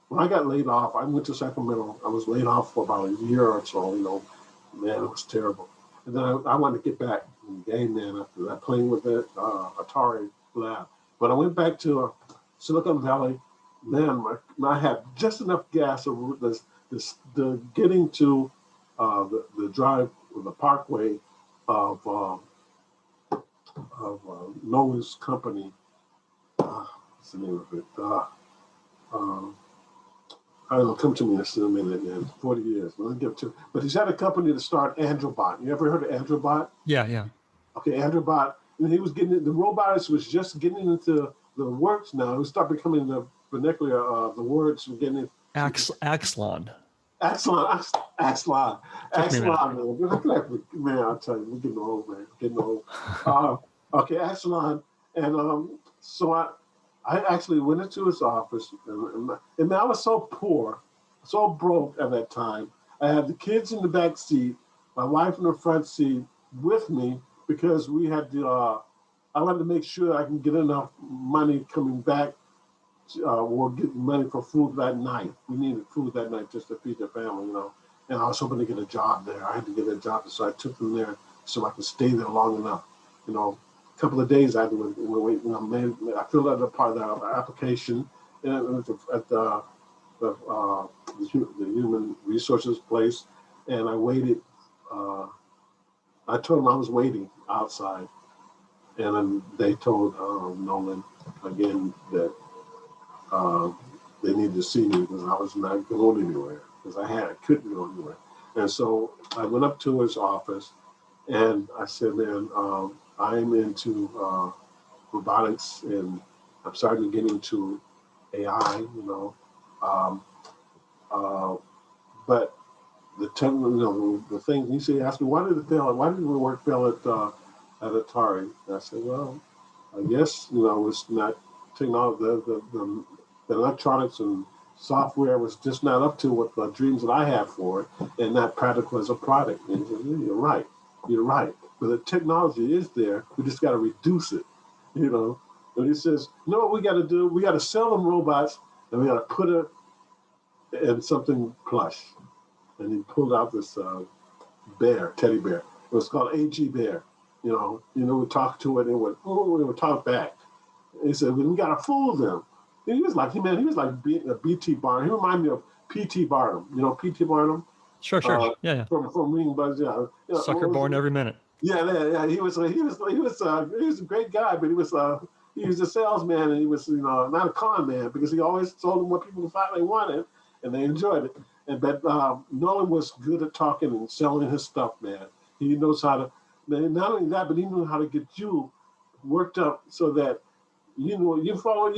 When I got laid off, I went to Sacramento. I was laid off for about a year or so. You know, man, it was terrible. And then I wanted to get back in the game, man. After that, playing with the Atari lab. When I went back to Silicon Valley, man, I had just enough gas of the getting to the drive, the parkway of Nolan's company. What's the name of it? I don't know, come to me in a minute, man. 40 years. Let me give it to. But he's had a company to start Androbot. You ever heard of Androbot? Yeah. Okay, Androbot. And he was getting the robotics was just getting into the works now. It started becoming the vernacular, the words were getting Axlon. Axlon, man. I'll tell you, we're getting old, man. Getting old. Okay, Axlon, and so I actually went into his office, and I was so poor, so broke at that time. I had the kids in the back seat, my wife in the front seat with me because we had to. I wanted to make sure I can get enough money coming back, or get money for food that night. We needed food that night just to feed the family, you know. And I was hoping to get a job there. I had to get a job, so I took them there so I could stay there long enough, you know. A couple of days I had to wait. You know, I filled out a part of the application at the human resources place, and I waited. I told them I was waiting outside, and then they told Nolan again that they needed to see me because I was not going anywhere because I couldn't go anywhere. And so I went up to his office, and I said, "Man, I'm into robotics, and I'm starting to get into AI, you know. But the thing he asked me, why did it fail? Why did the work fail at Atari?" And I said, well, I guess, you know, it's not technology, the electronics and software was just not up to what the dreams that I had for it, and not practical as a product. And he said, you're right. But the technology is there. We just got to reduce it, you know. And he says, you know what we got to do? We got to sell them robots, and we got to put it in something plush. And he pulled out this teddy bear. It was called AG Bear. You know, we talked to it, and we would talk back. And he said, we got to fool them. And he was like B.T. Barnum. He reminded me of P.T. Barnum. You know, P.T. Barnum? Sure. Yeah. From Ring Buzz, yeah. You know, Sucker born every minute. Yeah. He was a great guy, but he was a salesman, and he was, you know, not a con man, because he always told them what people thought they wanted, and they enjoyed it. But Nolan was good at talking and selling his stuff, man. He knows how to, not only that, but he knew how to get you worked up so that you follow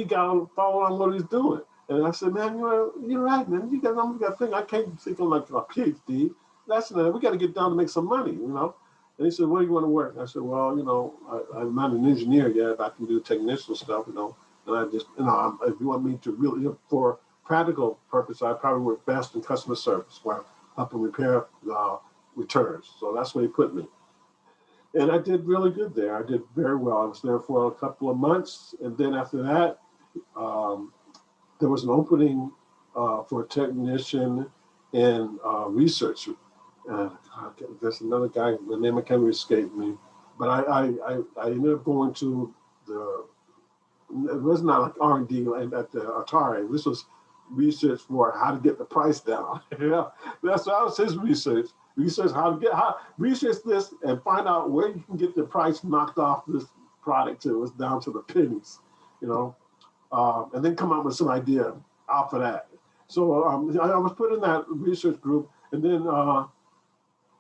on what he's doing. And I said, man, you're right, man. You got to think. I can't think of like a PhD. We got to get down to make some money, you know. And he said, where do you want to work? I said, well, you know, I'm not an engineer yet. I can do technician stuff, you know. And I just, you know, if you want me to really, for practical purpose, I probably work best in customer service, where I help and repair returns. So that's where he put me. And I did really good there. I did very well. I was there for a couple of months. And then after that, there was an opening for a technician and researcher. And there's another guy, the name can't escape me. But I ended up going to the it was not like R&D at the Atari. This was research for how to get the price down. Yeah, that was his research. Research research this and find out where you can get the price knocked off this product till it's down to the pennies, and then come up with some idea off of that. So I was put in that research group, and then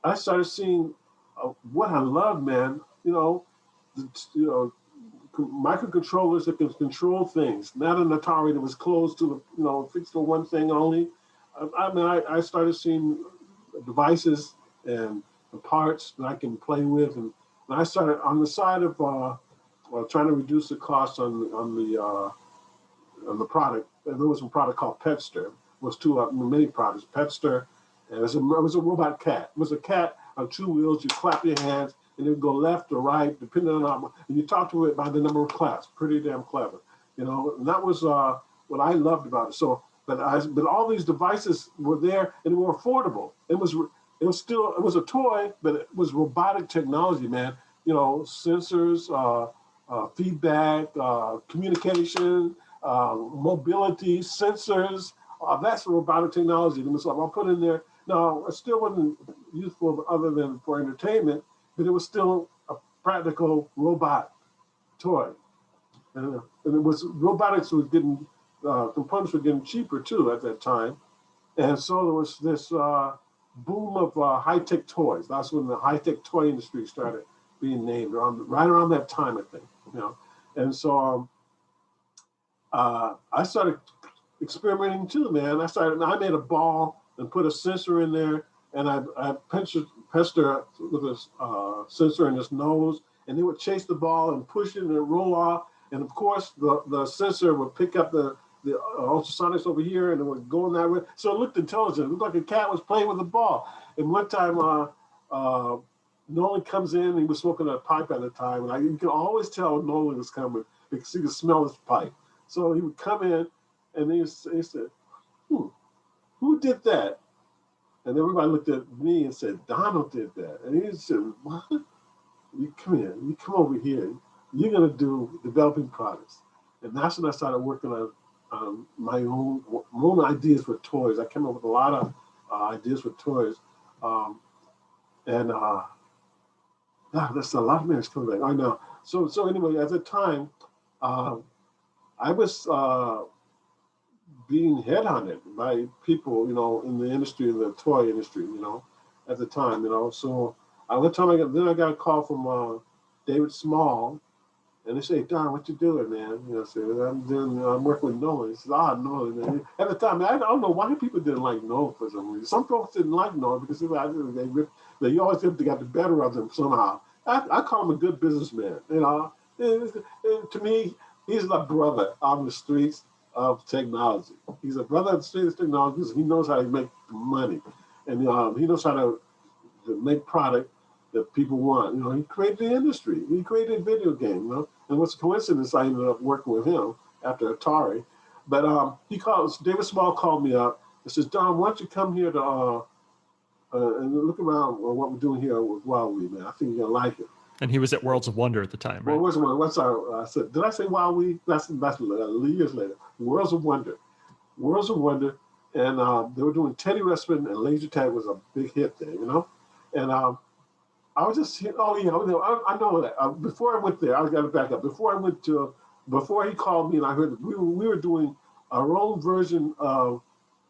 I started seeing what I love, man. Microcontrollers that can control things, not an Atari that was closed to fixed for one thing only. I started seeing devices and parts that I can play with, and I started on the side of trying to reduce the cost on the product. And there was a product called Petster. It was two many products, Petster, and it was a robot cat. It was a cat on two wheels. You clap your hands, and it would go left or right, depending on and you talk to it by the number of claps. Pretty damn clever, And that was what I loved about it. So, but all these devices were there, and they were affordable. It was a toy, but it was robotic technology, man. Sensors, feedback, communication, mobility, sensors. That's robotic technology. And so I'll put in there. Now, it still wasn't useful other than for entertainment, but it was still a practical robot toy. And it was robotics was getting components were getting cheaper too at that time, and so there was this boom of high-tech toys. That's when the high-tech toy industry started being named right around that time, I think. And so I started experimenting too, man. I made a ball and put a sensor in there, and I Pester with a sensor in his nose, and they would chase the ball and push it and roll off. And of course, the sensor would pick up the ultrasonics over here, and it would go in that way. So it looked intelligent. It looked like a cat was playing with a ball. And one time, Nolan comes in. He was smoking a pipe at the time, and you could always tell when Nolan was coming because he could smell his pipe. So he would come in, and he said, "Who did that?" And everybody looked at me and said, "Donald did that." And he said, "What? You come here. You come over here. You're going to do developing products." And that's when I started working on my own ideas with toys. I came up with a lot of ideas with toys. There's a lot of minutes coming back. I know. So anyway, at the time, I was being headhunted by people, in the industry, in the toy industry, at the time, So one time I got a call from David Small, and they say, "Don, what you doing, man?" I said, I'm working with Nolan. He says, Nolan, man. At the time, I don't know why people didn't like Nolan for some reason. Some folks didn't like Nolan because they always got the better of them somehow. I call him a good businessman, to me, he's a brother on the streets of technology. He's a brother on the streets of technology. He knows how to make money, and he knows how to make product that people want. He created the industry. He created a video game, And what's a coincidence, I ended up working with him after Atari. But David Small called me up and says, "Don, why don't you come here to and look around what we're doing here with WowWee, man. I think you're going to like it." And he was at Worlds of Wonder at the time, right? I said, did I say WowWee? That's years later. Worlds of Wonder. Worlds of Wonder. And they were doing Teddy Ruxpin, and laser tag was a big hit there, And I was just, I know that. Before I went there, I got to back up. Before he called me and I heard that we were doing our own version of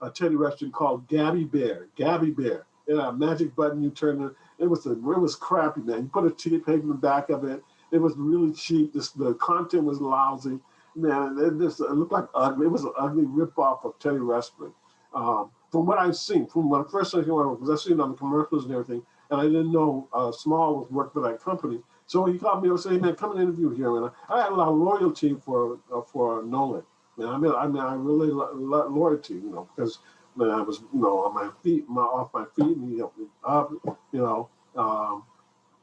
a Teddy Ruxpin called Gabby Bear. Gabby Bear. It had a magic button you turn it. It was crappy, man. You put a tape in the back of it. It was really cheap. The content was lousy. Man, it looked like ugly. It was an ugly ripoff of Teddy Ruxpin. From what I've seen, from when I first started working, because I've seen it on the commercials and everything, and I didn't know Small was working for that company. So he called me and said, "Hey, man, come and interview here." And I had a lot of loyalty for Nolan. Man, I really loyalty, because when I was, on my feet, off my feet, and he helped me up,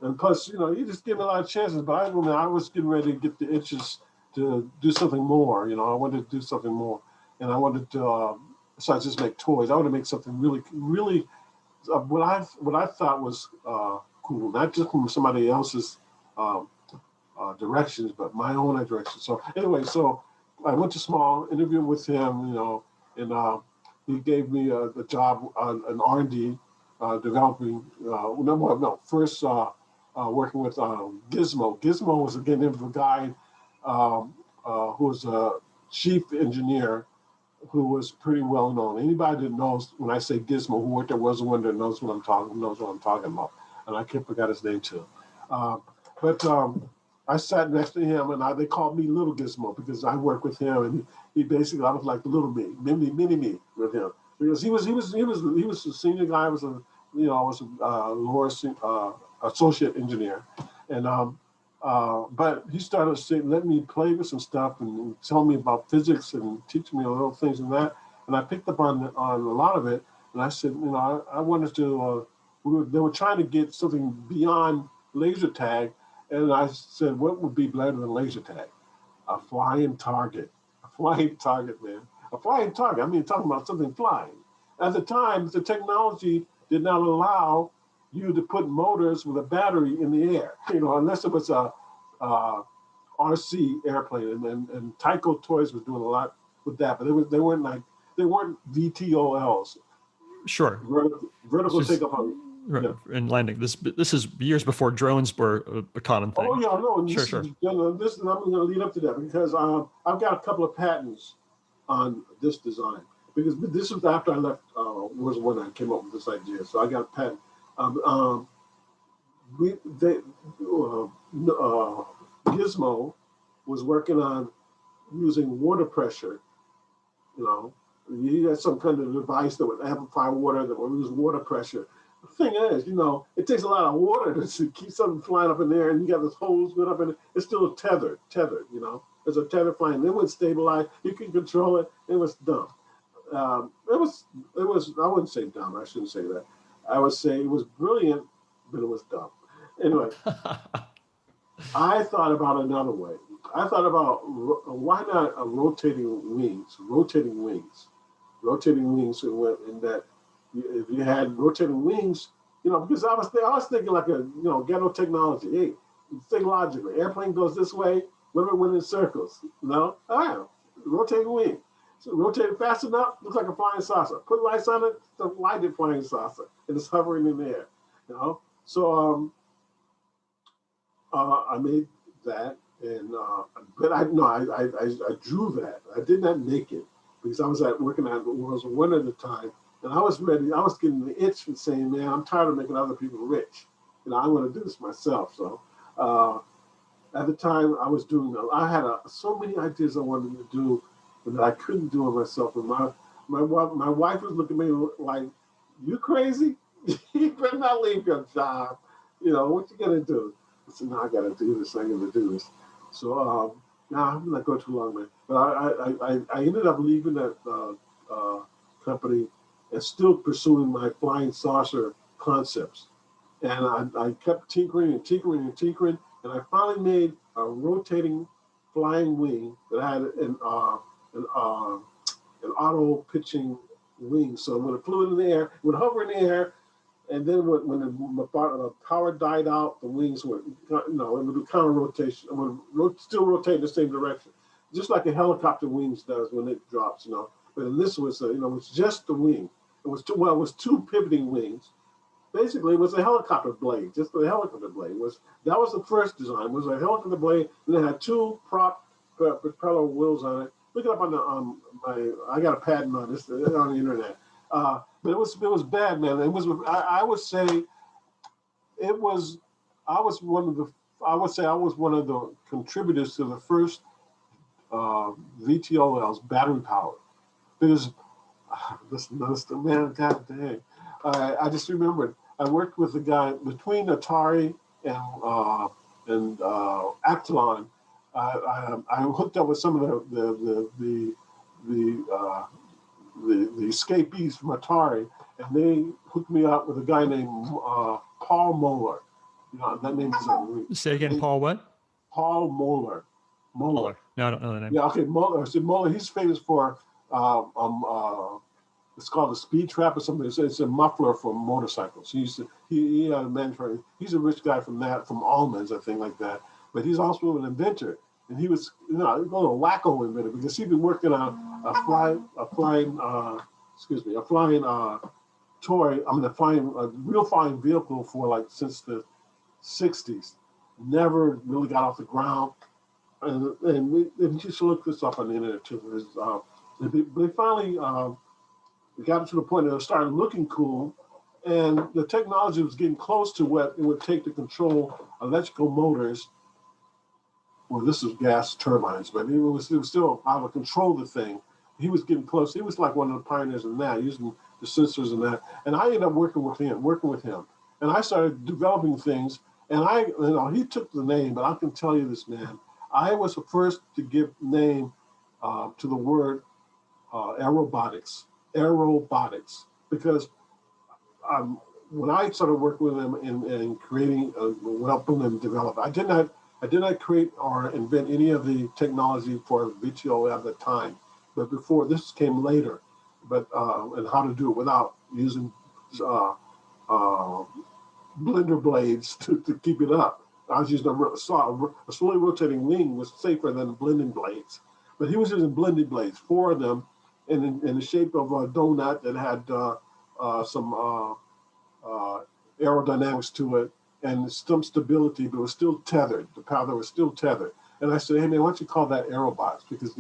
and plus, you just give me a lot of chances. But I was getting ready to get the itches to do something more. I wanted to do something more, and I wanted to. So I just make toys. I want to make something really, really. What I thought was cool, not just from somebody else's directions, but my own directions. So anyway, so I went to Small, interviewed with him, and he gave me the job on an R&D developing. First working with Gizmo. Gizmo was again of a guy who was a chief engineer who was pretty well known. Anybody that knows when I say Gizmo, who worked at Wells Wonder knows what I'm talking about. And I can't forget his name too. But I sat next to him, and they called me Little Gizmo because I worked with him, and he basically, I was like little me, mini me with him, because he was a senior guy. I was a lower associate engineer, and but he started letting me play with some stuff and tell me about physics and teach me a little things and that, and I picked up on a lot of it, and I said, I wanted to. They were trying to get something beyond laser tag. And I said, what would be better than laser tag? A flying target. A flying target, man. A flying target. I mean, talking about something flying. At the time, the technology did not allow you to put motors with a battery in the air, unless it was a RC airplane. And Tyco Toys was doing a lot with that, but they weren't VTOLs. Sure. Vertical takeoff. Right, Yeah. and landing. This is years before drones were a common thing. Oh yeah, no. Sure. I'm going to lead up to that because I've got a couple of patents on this design, because this was after I left. Was when I came up with this idea. So I got a patent. Gizmo was working on using water pressure. He had some kind of device that would amplify water, that would use water pressure. The thing is, it takes a lot of water to keep something flying up in there, and you got this hose going up in it. It's still tethered, There's a tether flying. It wouldn't stabilize. You can control it. It was dumb. It was, I wouldn't say dumb. I shouldn't say that. I would say it was brilliant, but it was dumb. Anyway, I thought about another way. I thought about why not rotating wings, in that if you had rotating wings, because I was thinking like a ghetto technology. Hey, think logically. Airplane goes this way, what if it went in circles? All right, rotating wing. So rotate it fast enough, looks like a flying saucer. Put lights on it, it's a lighted flying saucer, and it's hovering in the air. So I made that, and but I drew that. I did not make it because I was working at World's Wonder at the time. And I was ready. I was getting the itch for saying, man, I'm tired of making other people rich. I want to do this myself. So at the time, I was doing. I had so many ideas I wanted to do, but I couldn't do it myself. And my wife was looking at me like, "You crazy? You better not leave your job. What you gonna do?" I said, "No, I gotta do this. I'm gonna do this." So I'm not going too long, man. But I ended up leaving that company and still pursuing my flying saucer concepts. And I kept tinkering, and I finally made a rotating flying wing that had an auto pitching wing. So when it flew in the air, it would hover in the air, and then when the power died out, the wings would, it would do counter rotation. It would still rotate in the same direction, just like a helicopter wings does when it drops, But in this was, it was just the wing. It was two pivoting wings. Basically, it was a helicopter blade, just a helicopter blade. That was the first design. It was a helicopter blade, and it had two prop propeller wheels on it. Look it up on I got a patent on this on the internet. But it was bad, man. It was. I would say it was. I was one of the contributors to the first VTOLs, battery powered, because. Listen, man, God dang. I just remembered I worked with a guy between Atari and Actalon. I hooked up with some of the escapees from Atari, and they hooked me up with a guy named Paul Moeller. That name is Say again, Paul what? Paul Moeller. Moeller. No, I don't know the name. Yeah, okay, Moeller. So Moeller, he's famous for it's called a speed trap or something. It's a muffler for motorcycles. He had a manufacturer. He's a rich guy from Almonds, I think, like that. but he's also an inventor. And he was, a little wacko inventor because he'd been working on a flying a real flying vehicle for since the 60s. Never really got off the ground. And you should look this up on the internet too. They finally got to the point that it started looking cool, and the technology was getting close to what it would take to control electrical motors. Well, this is gas turbines, but it was still how to control the thing. He was getting close. He was like one of the pioneers in that, using the sensors and that. And I ended up working with him. And I started developing things. And he took the name, but I can tell you this, man. I was the first to give name to the word aerobotics, because when I started working with them in creating, helping them develop, I did not create or invent any of the technology for VTO at the time, but before this came later, and how to do it without using blender blades to keep it up. I was using a slowly rotating wing was safer than blending blades, but he was using blending blades, 4 of them, in the shape of a donut that had some aerodynamics to it and some stability, but it was still tethered. The powder was still tethered. And I said, hey, man, why don't you call that aerobots? Because,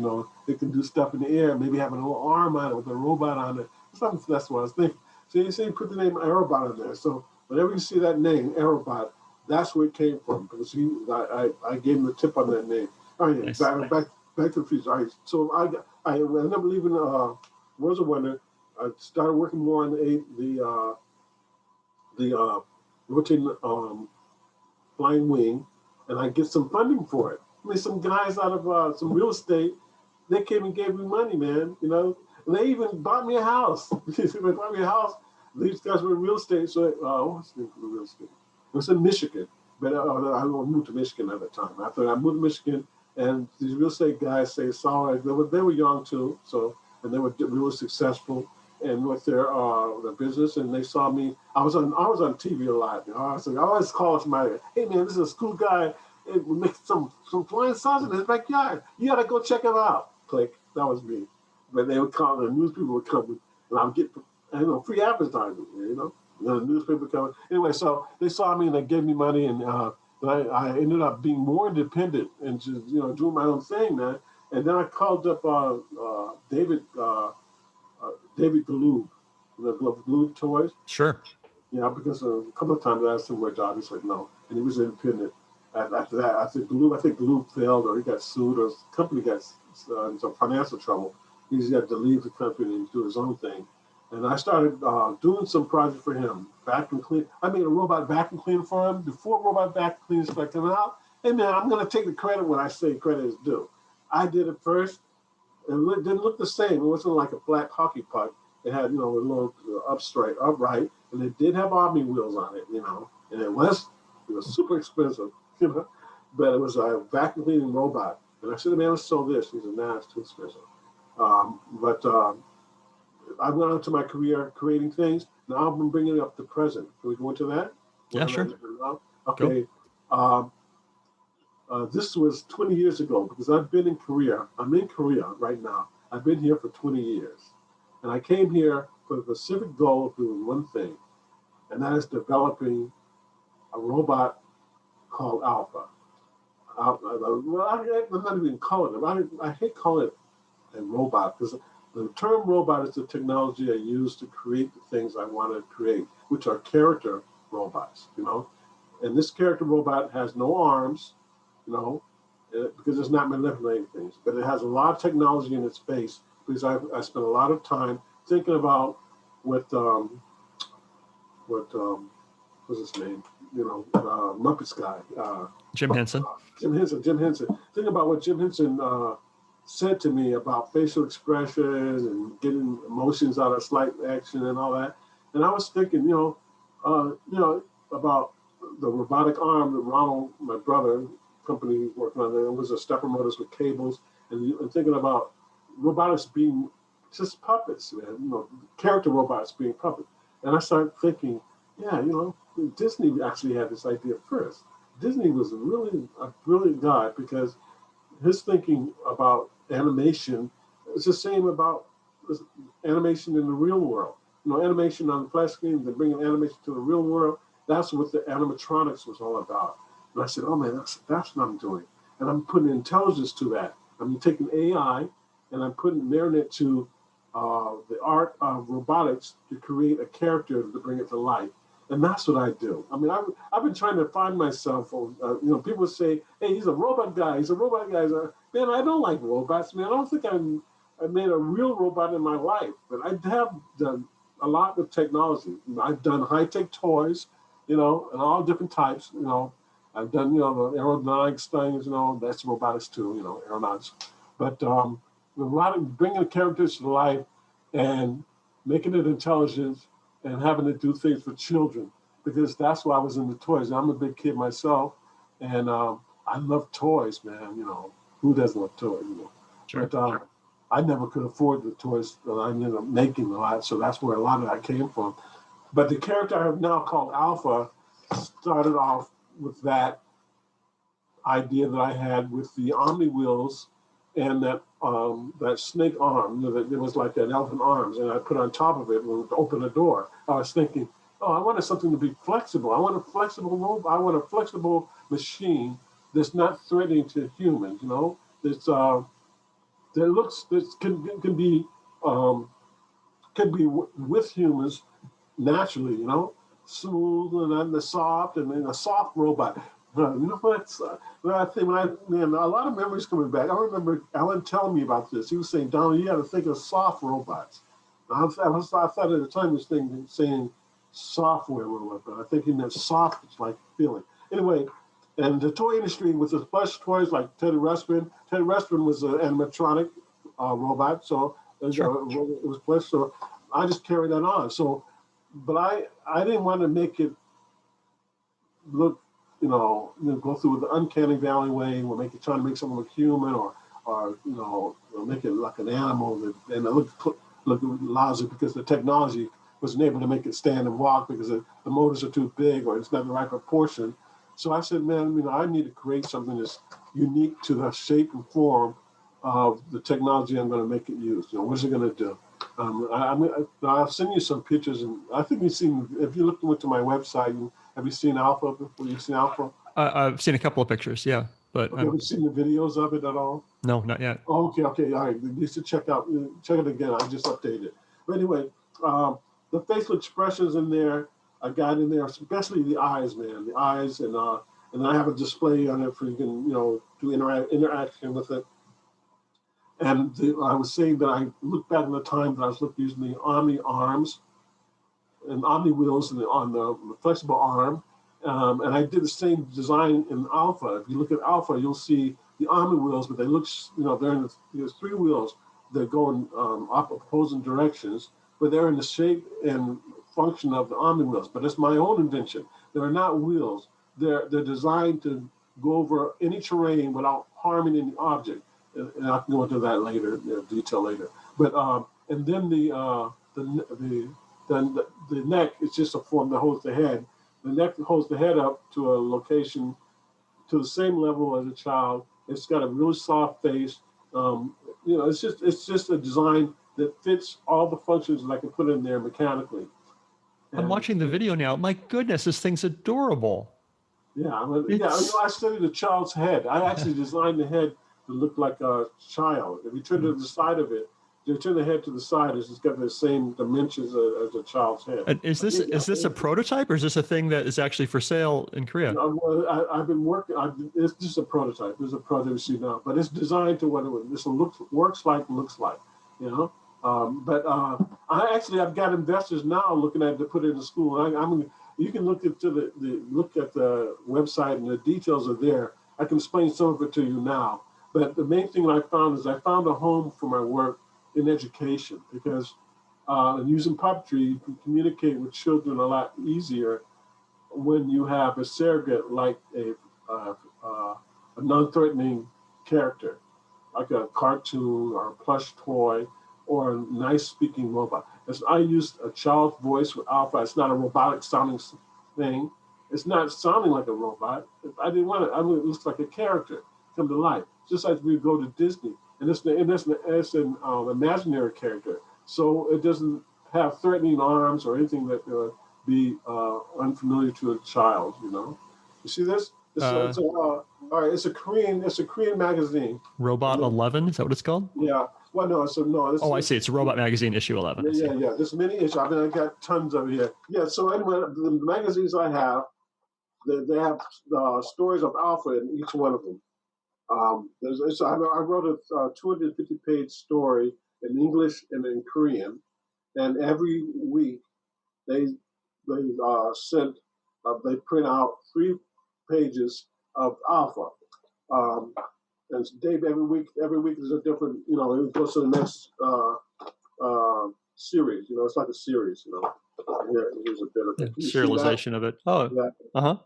it can do stuff in the air, maybe having a little arm on it with a robot on it. That's what I was thinking. So you put the name aerobot in there. So whenever you see that name, aerobot, that's where it came from, because I gave him the tip on that name. All right, nice. back to the future. All right, so I ended up leaving Worlds of Wonder. I started working more on the rotating flying wing, and I get some funding for it. I mean, some guys out of some real estate, they came and gave me money, man. And they even bought me a house. They bought me a house. These guys were in real estate, so what's the real estate? It was in Michigan, but I moved to Michigan at the time. After I moved to Michigan, and these real estate guys say, sorry, they were young too, and they were really successful and with their business, and they saw me. I was on TV a lot. I always call somebody, hey man, this is a cool guy. It would make some flying sauce in his backyard. You gotta go check him out. Click. That was me. But they would call, the newspaper would come, and I would get free advertising. The newspaper coming. Anyway, so they saw me and they gave me money, and I ended up being more independent and just doing my own thing, man. And then I called up David Galoob, the Galoob toys. Sure. Yeah, because a couple of times I asked him where job. He said no, and he was independent. After that, I think Galoob failed, or he got sued, or his company got in some financial trouble. He had to leave the company and do his own thing. And I started doing some projects for him. Vacuum clean. I made a robot vacuum cleaner for him before robot vacuum cleaners started coming out. Hey man, I'm gonna take the credit when I say credit is due. I did it first. It didn't look the same. It wasn't like a flat hockey puck. It had a little upright, and it did have Omni wheels on it, and it was super expensive, but it was a vacuum cleaning robot. And I said, man, let's sell this. He said, nah, it's too expensive. I went on to my career creating things. Now I'm bringing it up to present. Can we go into that? Yeah, sure. Okay. This was 20 years ago, because I've been in Korea. I'm in Korea right now. I've been here for 20 years. And I came here for the specific goal of doing one thing, and that is developing a robot called Alpha. I'm not even calling it. I hate calling it a robot, because the term robot is the technology I use to create the things I want to create, which are character robots, And this character robot has no arms, because it's not manipulating things. But it has a lot of technology in its face, because I spent a lot of time thinking about what what's his name? Muppets guy. Jim Henson. Jim Henson. Think about what Jim Henson said to me about facial expression and getting emotions out of slight action and all that. And I was thinking, about the robotic arm that Ronald, my brother, company working on, it was a stepper motors with cables, and thinking about robotics being just puppets, man, character robots being puppets. And I started thinking, yeah, Disney actually had this idea first. Disney was really a brilliant guy because his thinking about animation is the same about animation in the real world. Animation on the flat screen, they're bringing animation to the real world. That's what the animatronics was all about. And I said, oh man, that's what I'm doing. And I'm putting intelligence to that. I'm taking AI and I'm marrying it to the art of robotics to create a character to bring it to life. And that's what I do. I mean, I've been trying to find myself. People say, hey, he's a robot guy. He's a robot guy. Man, I don't like robots, man. I don't think I made a real robot in my life. But I have done a lot with technology. I've done high-tech toys, and all different types. I've done, the aerodynamics things, that's robotics too, aeronautics. But a lot of bringing the characters to life and making it intelligent and having to do things for children, because that's why I was in the toys. I'm a big kid myself, and I love toys, man. Who doesn't love toys? Sure. But I never could afford the toys that I ended up making a lot, so that's where a lot of that came from. But the character I have now called Alpha started off with that idea that I had with the Omni wheels and that snake arm. It was like an elephant arms, and I put on top of it when to open a door. I was thinking, I wanted something to be flexible. I want a flexible robot. I want a flexible machine that's not threatening to humans. That's that can be with humans naturally. Smooth and the soft, and then a soft robot. What? I think a lot of memories coming back. I remember Alan telling me about this. He was saying, Donald, you got to think of soft robots. I thought at the time he was saying software robot, but I think he meant soft, it's like feeling. Anyway, and the toy industry with the plush toys like Teddy Ruxpin. Teddy Ruxpin was an animatronic robot, so Sure. it was plush. So I just carried that on. So, but I didn't want to make it look, go through the uncanny valley way, or trying to make someone look human, or make it like an animal, and it look lousy because the technology wasn't able to make it stand and walk because the motors are too big or it's not the right proportion. So I said, man, I need to create something that's unique to the shape and form of the technology I'm going to make it use. What's it going to do? I'll send you some pictures, and I think if you went to my website, have you seen Alpha before? You've seen Alpha? I've seen a couple of pictures, yeah, but have you seen the videos of it at all? No, not yet. Oh, okay, all right. You should check it again. I just updated it. But anyway, the facial expressions in there, I got in there, especially the eyes, man. The eyes, and I have a display on it for you can, do interaction with it. And I was saying that I looked back in the time that I was using the Omni arms and Omni wheels on the flexible arm. And I did the same design in Alpha. If you look at Alpha, you'll see the Omni wheels, but they look, they're in there's three wheels. They're going up opposing directions, but they're in the shape and function of the Omni wheels. But it's my own invention. They're not wheels. They're designed to go over any terrain without harming any object. And I can go into that later, detail later. But and then the neck is just a form that holds the head. The neck holds the head up to a location to the same level as a child. It's got a really soft face. It's just a design that fits all the functions that I can put in there mechanically. I'm watching the video now. My goodness, this thing's adorable. Yeah, I studied a child's head. I actually designed the head to look like a child. If you turn to the side of it, you turn the head to the side, it's got the same dimensions as a child's head. And is this a prototype, or is this a thing that is actually for sale in Korea? I've been working. It's just a prototype. There's a prototype you see now, but it's designed to what this looks like. But I've got investors now looking at it to put it in the school. You can look at the website, and the details are there. I can explain some of it to you now. But the main thing I found is I found a home for my work in education, because using puppetry, you can communicate with children a lot easier when you have a surrogate like a non-threatening character, like a cartoon or a plush toy or a nice speaking robot. I used a child's voice with Alpha. It's not a robotic sounding thing. It's not sounding like a robot. I didn't want it. I mean, it looks like a character come to life. Just like we go to Disney, and it's an imaginary character, so it doesn't have threatening arms or anything that be unfamiliar to a child. You see this? All right. It's a Korean magazine. Robot 11, is that what it's called? Yeah. Well, no. I see. It's a Robot Magazine issue 11. Yeah. This mini issue. I mean, I got tons of it here. Yeah. So anyway, the magazines I have, they have stories of Alpha in each one of them. I wrote a 250-page story in English and in Korean, and every week they print out 3 pages of Alpha. And Dave, every week is a different. It goes to the next series. It's like a series. Here's a bit of it. Serialization of it. Oh, yeah.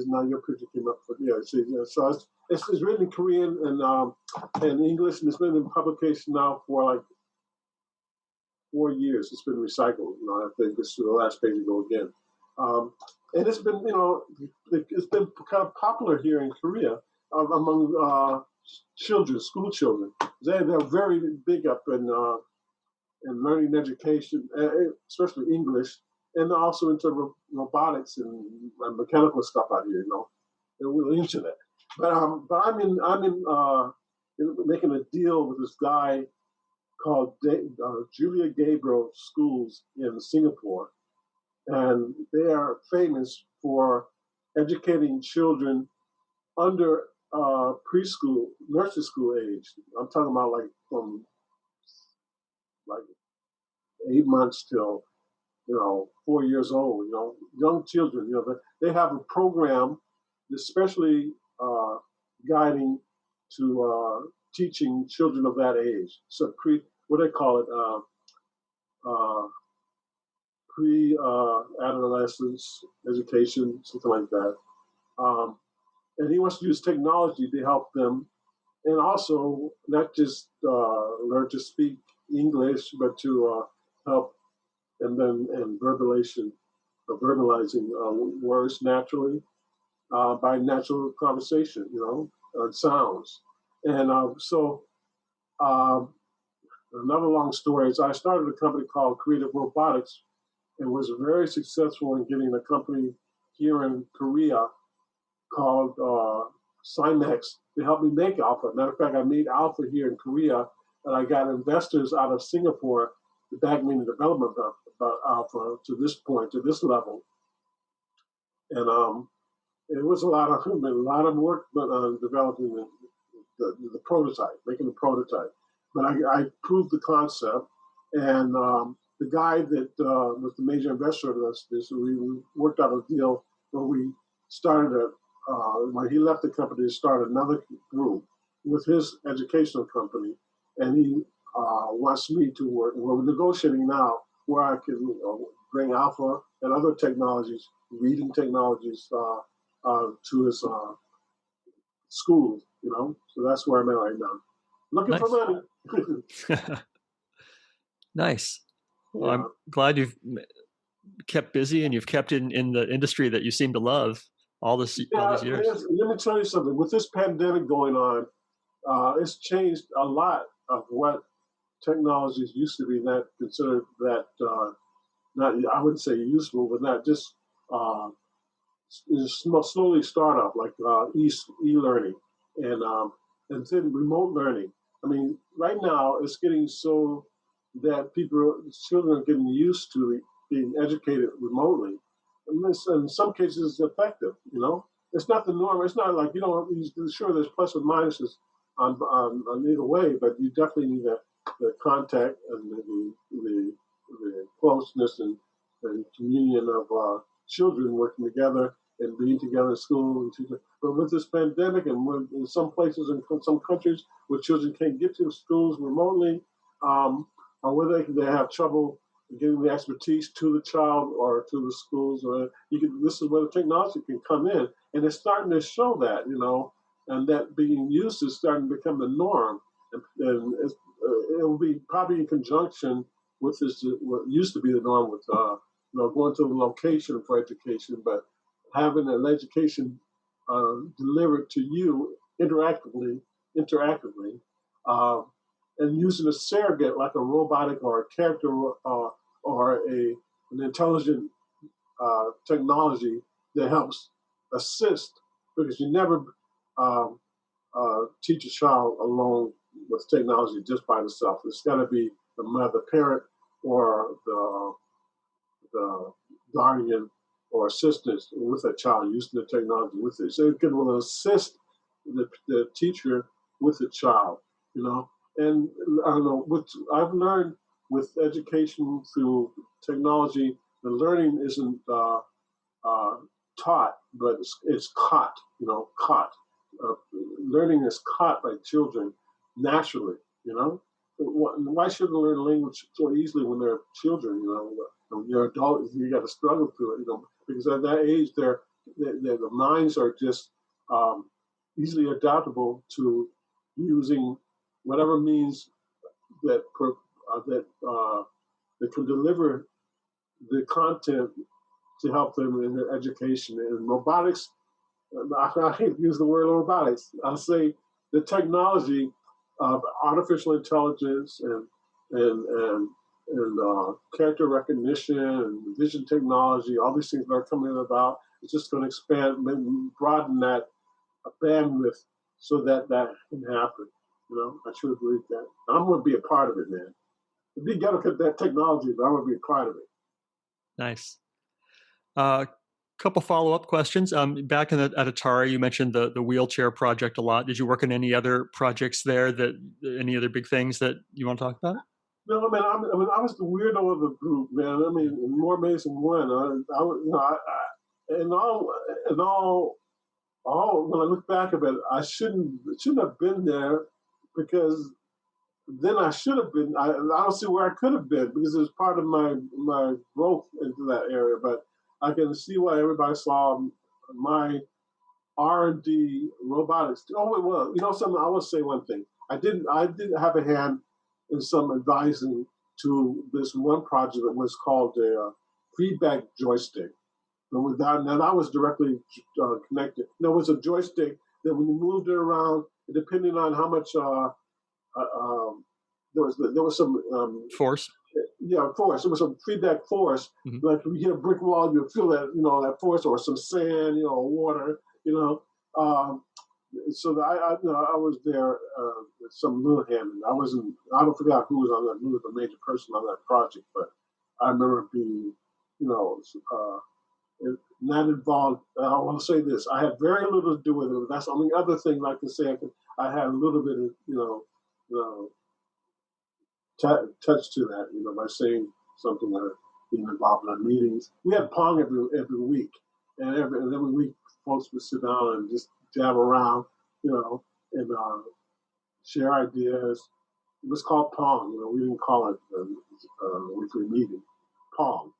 Now your picture came up. So it's written in Korean and English, and it's been in publication now for like 4 years. It's been recycled. I think this is the last page to go again. And it's been, it's been kind of popular here in Korea among school children. They're very big up in learning education, especially English, and also into robotics and mechanical stuff out here. They're really into that. But I'm in making a deal with this guy called Julia Gabriel Schools in Singapore. And they are famous for educating children under preschool, nursery school age. I'm talking about like from like 8 months till 4 years old. Young children. They have a program, especially guiding to teaching children of that age. So what they call it. Pre-adolescence education, something like that. And he wants to use technology to help them, and also not just learn to speak English, but to help and verbalizing words naturally by natural conversation, sounds. And another long story is I started a company called Creative Robotics, and was very successful in getting a company here in Korea called Cymex to help me make Alpha. Matter of fact, I made Alpha here in Korea, and I got investors out of Singapore to back me in the development of Alpha to this point, to this level. And it was a lot of work developing the prototype, making the prototype. But I proved the concept, and the guy that was the major investor of this, we worked out a deal where we started when he left the company to start another group with his educational company, and he wants me to work. We're negotiating now where I can bring Alpha and other technologies, reading technologies, to his schools. So that's where I'm at right now. Looking for money. Nice. Well, I'm glad you've kept busy and you've kept in the industry that you seem to love all these years. Let me tell you something. With this pandemic going on, it's changed a lot of what technologies used to be that considered that not, I wouldn't say useful, but not just slowly start up, like e-learning and then remote learning. I mean, right now it's getting so that children are getting used to being educated remotely. And this, in some cases, is effective. It's not the norm. It's not like sure there's plus and minuses on either way, but you definitely need the contact and the closeness and communion of children working together and being together in school. But with this pandemic, and in some places in some countries where children can't get to schools remotely, or whether they have trouble getting the expertise to the child or to the schools, this is where the technology can come in, and it's starting to show that, and that being used is starting to become the norm, and it will be probably in conjunction with this, what used to be the norm with, going to the location for education, but having an education delivered to you interactively, and using a surrogate like a robotic or a character or an intelligent technology that helps assist, because you never teach a child alone with technology just by itself. It's got to be the mother, parent, or the guardian or assistant with a child using the technology with it. So it can will assist the teacher with the child, you know. And I don't know, what I've learned with education through technology, the learning isn't taught, but it's caught, you know, caught. Learning is caught by children naturally, you know. Why should they learn language so easily when they're children, you know? When you're adult, you got to struggle through it, you know, because at that age, the minds are just easily adaptable to using whatever means that that can deliver the content to help them in their education. And robotics, I hate to use the word robotics. I'll say the technology of artificial intelligence and character recognition and vision technology, all these things that are coming about, it's just going to expand, broaden that bandwidth so that can happen. You know, I truly believe that. I'm going to be a part of it, man. We got to get that technology, but I'm going to be a part of it. Nice. Couple follow-up questions. Back at Atari, you mentioned the wheelchair project a lot. Did you work on any other projects there? Any other big things that you want to talk about? No, man. I was the weirdo of the group, man. I mean, more amazing one. I and all. When I look back at it, I shouldn't have been there, because then I should have been. I don't see where I could have been, because it was part of my growth into that area. But I can see why everybody saw my R&D robotics. Oh, well, you know something? I will say one thing. I didn't have a hand in some advising to this one project that was called a feedback joystick. And that was directly connected. There was a joystick that when you moved it around, depending on how much there was some force. Yeah, force. There was some feedback force. Mm-hmm. Like if you hit a brick wall, you feel that, you know, that force, or some sand, you know, water, you know. So I was there with some little hand. I don't forget who was on that, who was the major person on that project, but I remember being, you know, not involved. I want to say this: I had very little to do with it. That's the only other thing I can say. I had a little bit of, you know, touch to that, you know, by saying something or being involved in our meetings. We had Pong every week, and every week folks would sit down and just jab around, you know, and share ideas. It was called Pong. You know, we didn't call it a weekly meeting. Pong.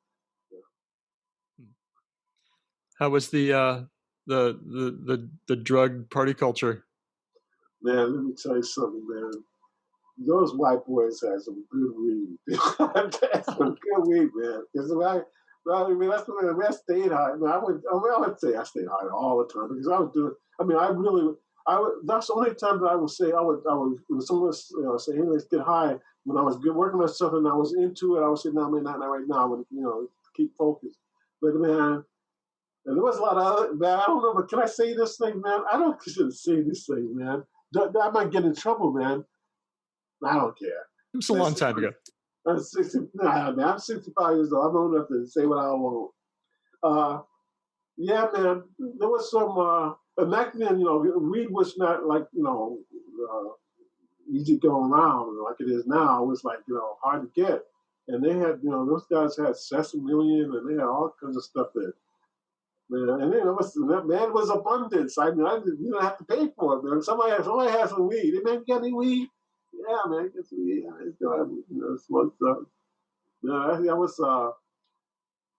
How was the drug party culture? Man, let me tell you something, man. Those white boys had some good weed. Some good weed, man. Because I mean, that's the way I stayed high. I would say I stayed high all the time, because I was doing. I mean, that's the only time that I would say I would when someone say, hey, let's get high. When I was working on something, and I was into it, I would say, no, man, not right now. When, you know, keep focused. But man. And there was a lot of other, man, I don't know, but can I say this thing, man? I don't shouldn't say this thing, man. I might get in trouble, man. I don't care. It was a long time ago. I'm 65 years old. I'm old enough to say what I want. Yeah, man. There was some, and back then, you know, weed was not like, you know, easy going around like it is now. It was like, you know, hard to get. And they had, you know, those guys had Sesame, and they had all kinds of stuff there. Man, and then it was abundance. I mean, you didn't have to pay for it, man. Somebody had some weed. Hey, man, got any weed? Yeah, man, get some weed. You know, smoke stuff. Yeah, that was,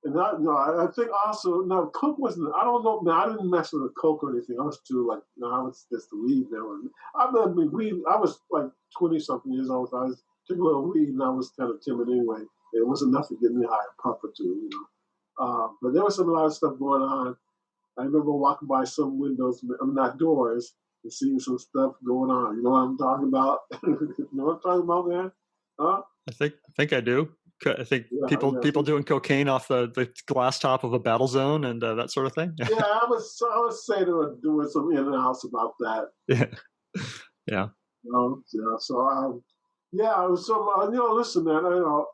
and I think also, no, coke wasn't, I don't know, man, I didn't mess with the coke or anything. I was too, like, no, I was just the weed, man. I was like 20-something years old. So I took a little weed, and I was kind of timid anyway. It wasn't enough to get me high, a puff or two, you know. But there was a lot of stuff going on. I remember walking by some windows, not doors, and seeing some stuff going on. You know what I'm talking about? You know what I'm talking about, man? Huh? I think I do. I think Yeah, people doing cocaine off the glass top of a battle zone and that sort of thing. yeah. I would say they were doing some in and outs about that. Yeah, yeah. You know, yeah. So yeah. It was some. Listen, man.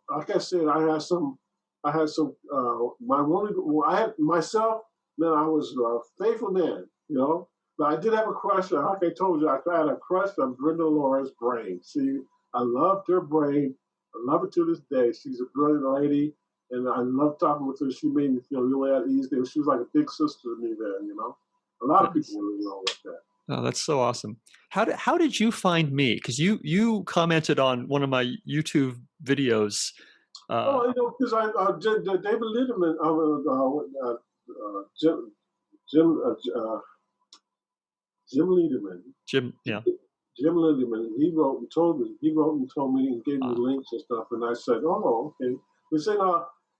Like I said, I had some. My one. I had myself. Man, I was a faithful man. You know, but I did have a crush. Like I told you, I had a crush on Brenda Laura's brain. See, I loved her brain. I love her to this day. She's a brilliant lady, and I love talking with her. She made me feel really at ease. She was like a big sister to me then. You know, a lot of people really know about that. Oh, that's so awesome. How did you find me? Because you commented on one of my YouTube videos. Because David Lindemann, Jim Jim Jim Lindemann. Jim, yeah. Jim Lindemann. He wrote and told me and gave me links and stuff, and I said, "Oh, okay." We said,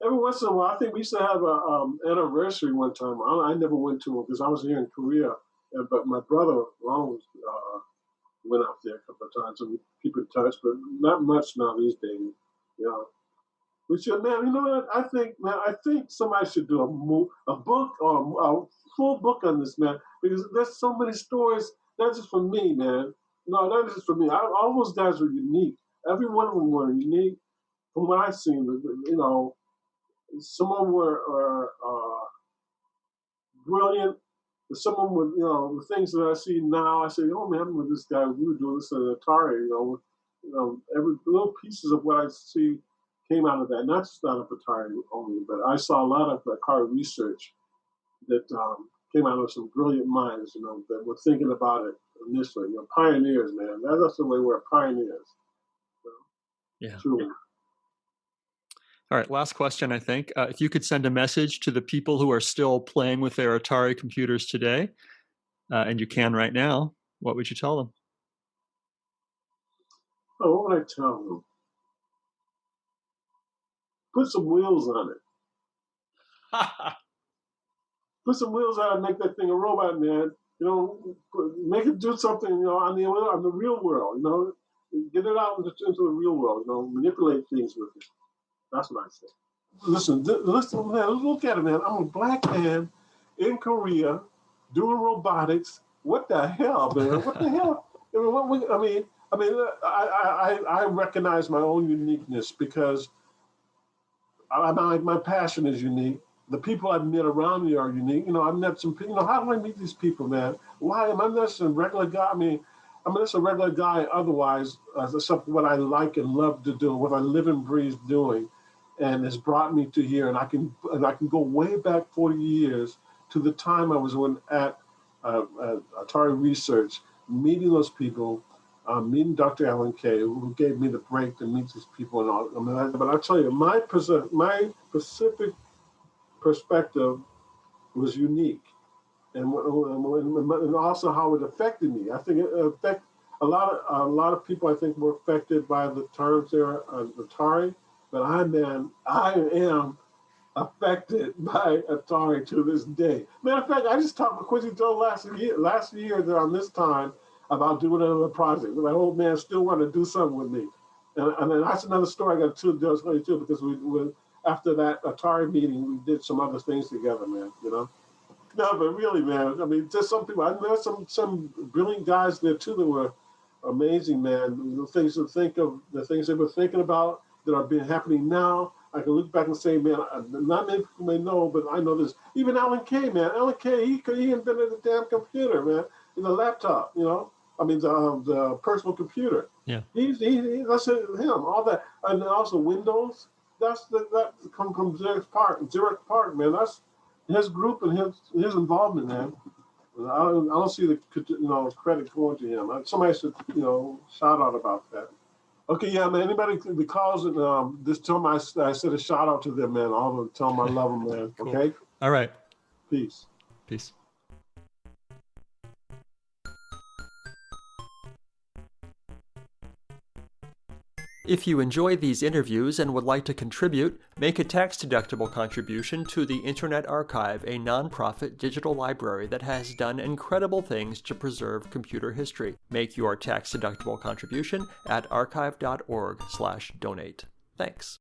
every once in a while, I think we used to have a anniversary one time. I never went to it because I was here in Korea, but my brother Ronald went out there a couple of times, and we keep in touch, but not much now these days. You know. We should, man. You know what? I think somebody should do a book or a full book on this, man, because there's so many stories. That's just for me, man. No, that is just for me. All those guys were unique. Every one of them were unique. From what I've seen, you know, some of them were brilliant. Some of them were, the things that I see now. I say, oh man, I'm with this guy. We were doing this at Atari. Every little pieces of what I see came out of that, not just out of Atari only, but I saw a lot of Atari research that came out of some brilliant minds, that were thinking about it initially. Pioneers, man. That's the way we're pioneers. Yeah. Truly. All right, last question, I think. If you could send a message to the people who are still playing with their Atari computers today, and you can right now, what would you tell them? Oh, what would I tell them? Put some wheels on it. Put some wheels on it and make that thing a robot, man. Make it do something, on the real world, Get it out into the real world, manipulate things with it. That's what I say. Listen, man, look at it, man. I'm a black man in Korea doing robotics. What the hell, man? What the hell? I recognize my own uniqueness because my passion is unique. The people I've met around me are unique. I've met some people. How do I meet these people, man? Why am I just a regular guy? I'm just a regular guy otherwise, except what I like and love to do, what I live and breathe doing, and has brought me to here. And I can go way back 40 years to the time I was at Atari Research, meeting those people, meeting Dr. Alan Kay, who gave me the break to meet these people and all. But I'll tell you, my Pacific perspective was unique, and also how it affected me. I think it affected a lot of people. I think were affected by the terms there on Atari, but I am affected by Atari to this day. Matter of fact, I just talked with Quincy Joe last year on this time about doing another project. My old man still wanted to do something with me, and then that's another story I got to tell you because we after that Atari meeting, we did some other things together, man. No, but really, man. Just some people. I know some brilliant guys there too that were amazing, man. The things they were thinking about that are being happening now. I can look back and say, man, not many people may know, but I know this. Even Alan Kay, man. Alan Kay, he invented a damn computer, man. The laptop, the personal computer. Yeah. That's him. All that, and also Windows. That come from Xerox PARC, man. That's his group and his involvement, man. I don't see the credit going to him. Somebody should shout out about that. Okay, yeah, man. Anybody that calls it, just tell them I said a shout out to them, man. I'll tell them I love them, man. Cool. Okay. All right. Peace. Peace. If you enjoy these interviews and would like to contribute, make a tax-deductible contribution to the Internet Archive, a nonprofit digital library that has done incredible things to preserve computer history. Make your tax-deductible contribution at archive.org/donate. Thanks.